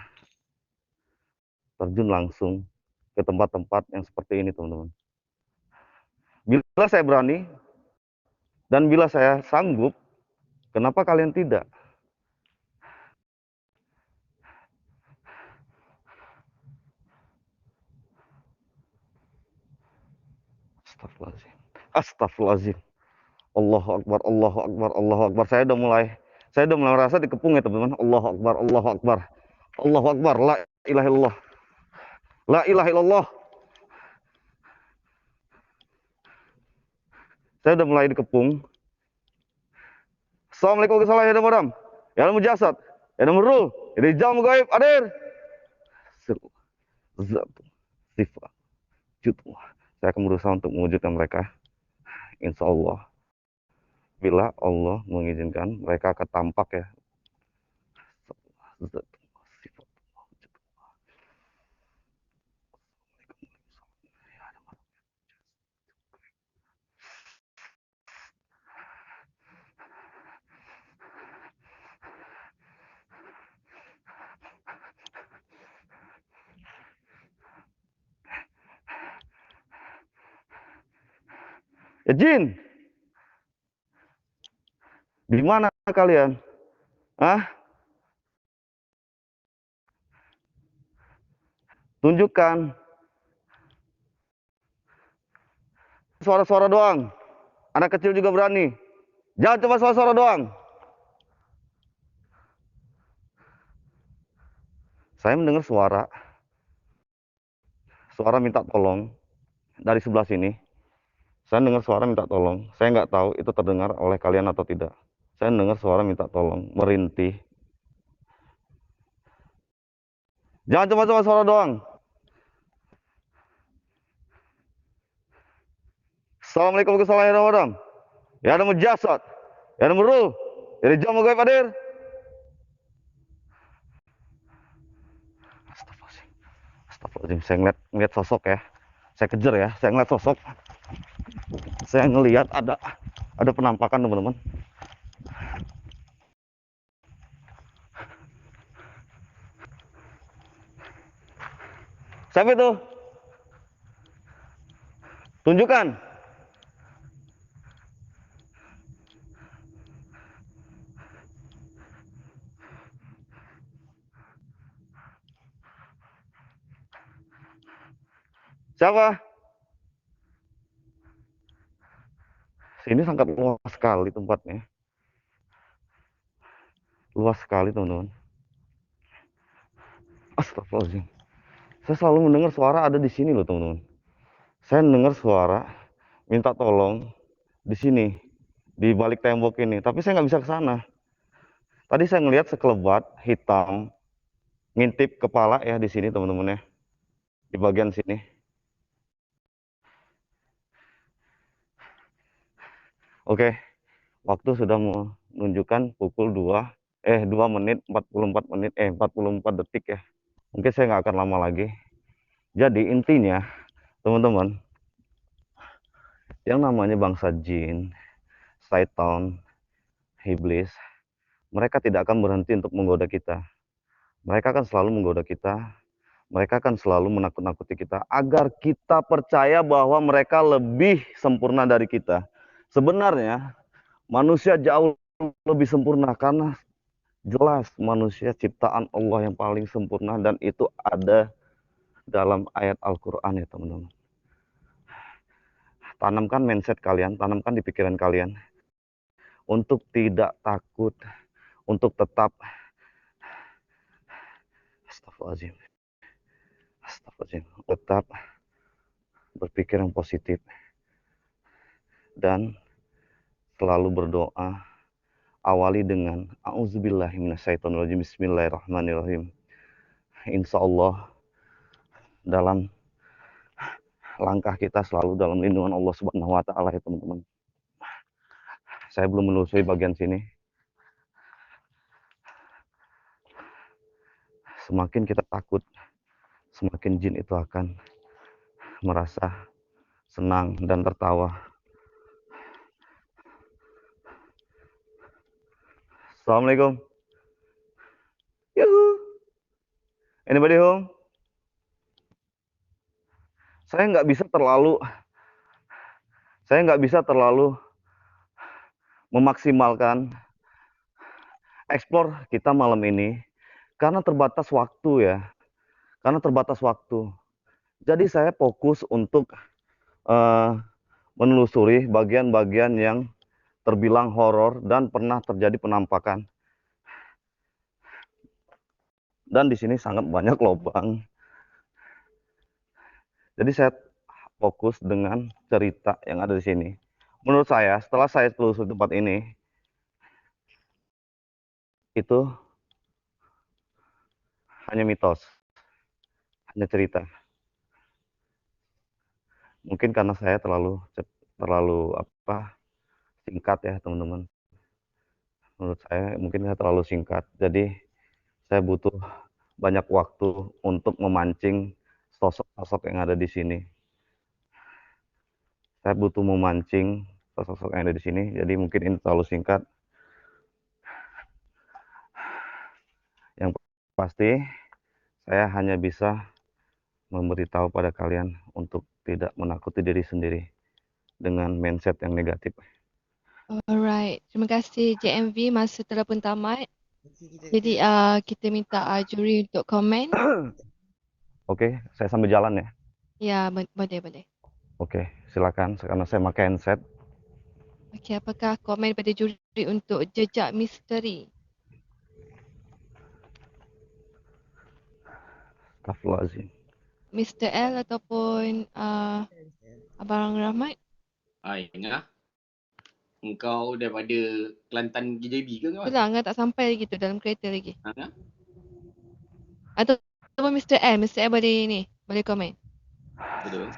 terjun langsung ke tempat-tempat yang seperti ini teman-teman. Bila saya berani dan bila saya sanggup, kenapa kalian tidak? Astagfirullahaladzim. Astagfirullahaladzim. Allahu Akbar, Allahu Akbar, Allahu Akbar. Saya udah mulai merasa dikepung ya teman-teman. Allahu Akbar, Allahu Akbar. Allahu Akbar, la ilaha illallah. La ilaha illallah. Saya udah mulai dikepung. Assalamualaikum warahmatullahi wabarakatuh. Ya Allah mujasad. Ya Allah merul. Ya jam gaib hadir. Zat. Sifat. Jutwa. Saya akan berusaha untuk mewujudkan mereka. Insya Allah. Bila Allah mengizinkan, mereka akan tampak ya. Zat. Sifat. Ya jin, di mana kalian? Hah? Tunjukkan. Suara-suara doang. Anak kecil juga berani. Jangan cuma suara-suara doang. Saya mendengar suara minta tolong dari sebelah sini. Saya dengar suara minta tolong. Saya nggak tahu itu terdengar oleh kalian atau tidak. Saya dengar suara minta tolong, merintih. Jangan cuma suara doang. Assalamualaikum warahmatullahi wabarakatuh. Ya ada mujasad. Ya ada merul. Ya ada jam gaib hadir. Astagfirullahaladzim. Saya ngeliat sosok ya. Saya kejar ya. Saya ngeliat sosok. Saya ngelihat ada penampakan teman-teman. Siapa itu? Tunjukkan. Siapa? Sini sangat luas sekali tempatnya. Luas sekali teman-teman. Astagfirullahaladzim. Saya selalu mendengar suara ada di sini loh teman-teman. Saya mendengar suara minta tolong di sini, di balik tembok ini. Tapi saya nggak bisa ke sana. Tadi saya ngelihat sekelebat hitam ngintip kepala ya di sini teman-teman ya. Di bagian sini. Oke, waktu sudah menunjukkan pukul 2 menit 44 menit 44 detik ya. Mungkin saya nggak akan lama lagi. Jadi intinya teman-teman, yang namanya bangsa jin, syaitan, iblis, mereka tidak akan berhenti untuk menggoda kita. Mereka akan selalu menggoda kita. Mereka akan selalu menakut-nakuti kita agar kita percaya bahwa mereka lebih sempurna dari kita. Sebenarnya manusia jauh lebih sempurna karena jelas manusia ciptaan Allah yang paling sempurna dan itu ada dalam ayat Al-Quran ya teman-teman. Tanamkan mindset kalian, tanamkan di pikiran kalian untuk tidak takut, untuk tetap Astagfirullahaladzim, tetap berpikir yang positif dan selalu berdoa. Awali dengan A'udzubillahi minasyaitonirrajim, Bismillahirrahmanirrahim. Insya Allah dalam langkah kita selalu dalam lindungan Allah Subhanahu wa taala ya teman-teman. Saya belum menelusuri bagian sini. Semakin kita takut, semakin jin itu akan merasa senang dan tertawa. Assalamualaikum. Yuhu. Anybody home? Saya nggak bisa terlalu memaksimalkan explore kita malam ini karena terbatas waktu ya. Jadi saya fokus untuk menelusuri bagian-bagian yang terbilang horor dan pernah terjadi penampakan. Dan di sini sangat banyak lubang. Jadi saya fokus dengan cerita yang ada di sini. Menurut saya, setelah saya telusuri tempat ini, itu hanya mitos, hanya cerita. Mungkin karena saya terlalu singkat ya teman-teman. Menurut saya mungkin saya terlalu singkat. Jadi saya butuh banyak waktu untuk memancing sosok-sosok yang ada di sini. Saya butuh memancing sosok-sosok yang ada di sini. Jadi mungkin ini terlalu singkat. Yang pasti saya hanya bisa memberitahu pada kalian untuk tidak menakuti diri sendiri dengan mindset yang negatif. Alright, terima kasih JMV, masa telah pun tamat. Jadi kita minta juri untuk komen. Oke, saya sambil jalan ya. Ya, boleh. Oke, silakan karena saya pakai handset. Okey, apakah komen pada juri untuk jejak misteri? Astagfirullahaladzim. Mr. L ataupun Abang Rahmat? Ingat engkau daripada Kelantan GJB ke kawan? Itulah, Angah tak sampai lagi tu dalam kereta lagi. Ha? Ataupun Mr. L boleh komen. Betul.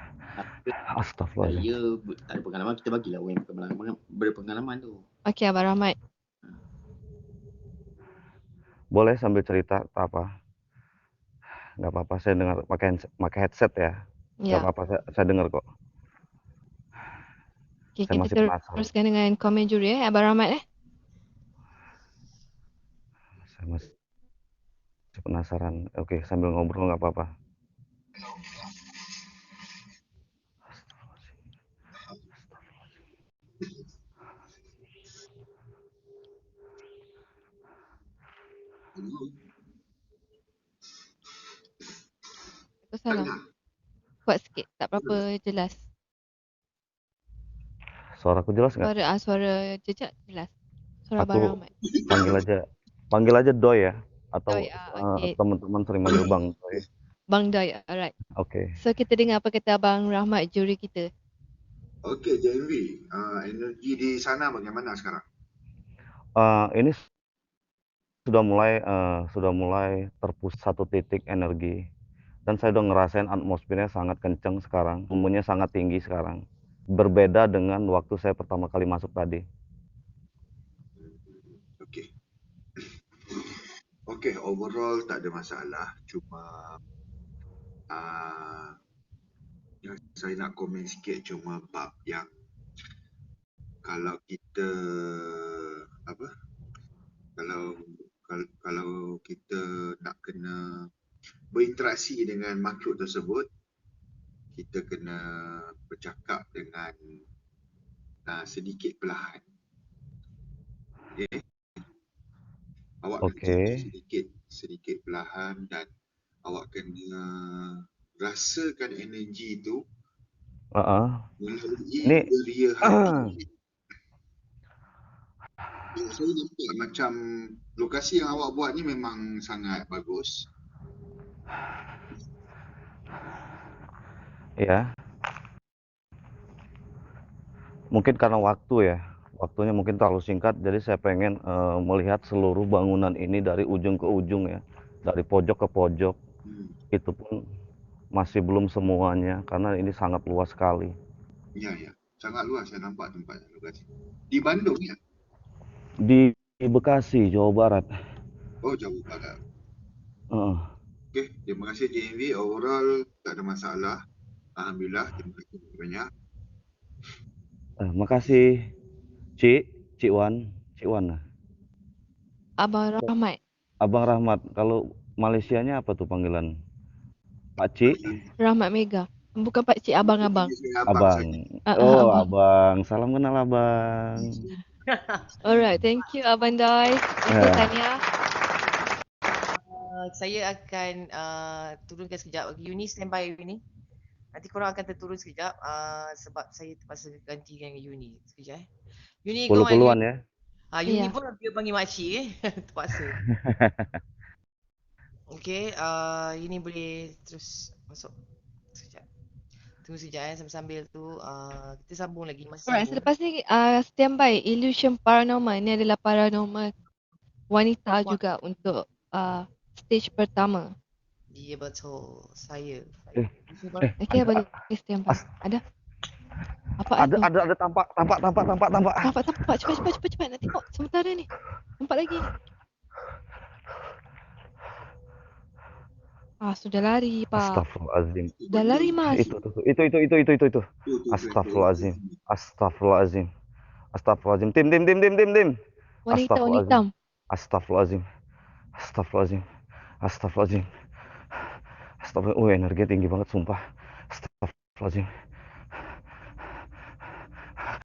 Astagfirullahaladzim. Saya tak ada pengalaman, kita bagilah orang yang berpengalaman tu. Okey, Abang Rahmat. Boleh sambil cerita tak apa. Nggak apa-apa, saya dengar pakai headset ya. Nggak apa-apa, saya dengar kok. Okay, saya kita teruskan dengan komen juri Abang Rahmat Saya masih penasaran. Oke, sambil ngobrol nggak apa-apa. Salam. Kuat sikit, tak berapa jelas. Suaraku jelas nggak? Suara jejak jelas. Suara Abang Rahmat. Panggil aja Doi ya, atau Doi, okay. teman-teman sering manggil Bang Doi. Bang Doi, alright. Oke. So kita dengar apa kata Abang Rahmat juri kita. Okey, JMV, energi di sana bagaimana sekarang? Ini sudah mulai terpusat satu titik energi. Dan saya udah ngerasain atmosfernya sangat kenceng sekarang, volumenya sangat tinggi sekarang. Berbeda dengan waktu saya pertama kali masuk tadi. Okey. Okey, overall tak ada masalah. Cuma yang saya nak komen sikit cuma bab yang kalau kita apa? Kalau kita nak kena berinteraksi dengan makhluk tersebut, kita kena bercakap dengan sedikit perlahan. Okey. Awak kena cakap sedikit perlahan dan awak kena rasakan energi tu melalui beria hati. Saya nampak macam lokasi yang awak buat ni memang sangat bagus. Ya. Mungkin karena waktunya mungkin terlalu singkat, jadi saya pengen melihat seluruh bangunan ini dari ujung ke ujung ya, dari pojok ke pojok. Itu pun masih belum semuanya karena ini sangat luas sekali. Ya, sangat luas saya nampak tempat lokasi. Di Bandung ya? Di Bekasi, Jawa Barat. Oh, Jawa Barat. Okey, terima kasih JMV. Overall tak ada masalah. Alhamdulillah, terima kasih banyak. Makasih Cik Wan. Abang Rahmat. Abang Rahmat. Kalau Malaysianya apa tuh panggilan? Pak Cik? Rahmat Mega. Bukan Pak Cik, abang-abang. Abang. Oh, abang. Salam kenal abang. Alright, thank you Abang Doi. Thank you Tania. Saya akan turunkan sekejap. Uni standby Uni. Nanti korang akan terturun sekejap sebab saya terpaksa ganti dengan Uni. Sekejap Uni go on. Puluh-puluhan ya. Uni pun dia panggil makcik terpaksa. Okey, Uni boleh terus masuk sekejap. Tunggu sekejap sambil-sambil tu kita sambung lagi masih. Alright, selepas ni standby Illusion Paranormal. Ni adalah paranormal wanita juga untuk stage pertama. Ya betul. Saya. Okey, boleh standby. Ada? Apa itu? Ada tampak. Tampak. Cepat nak tengok sementara ni. Nampak lagi. Sudah lari, Pak. Astagfirullahalazim. Dah lari, Mas. Itu. Astagfirullahalazim. Tim. Wanita hitam. Astagfirullahalazim. Energi tinggi banget sumpah. Astagfirullahalazim.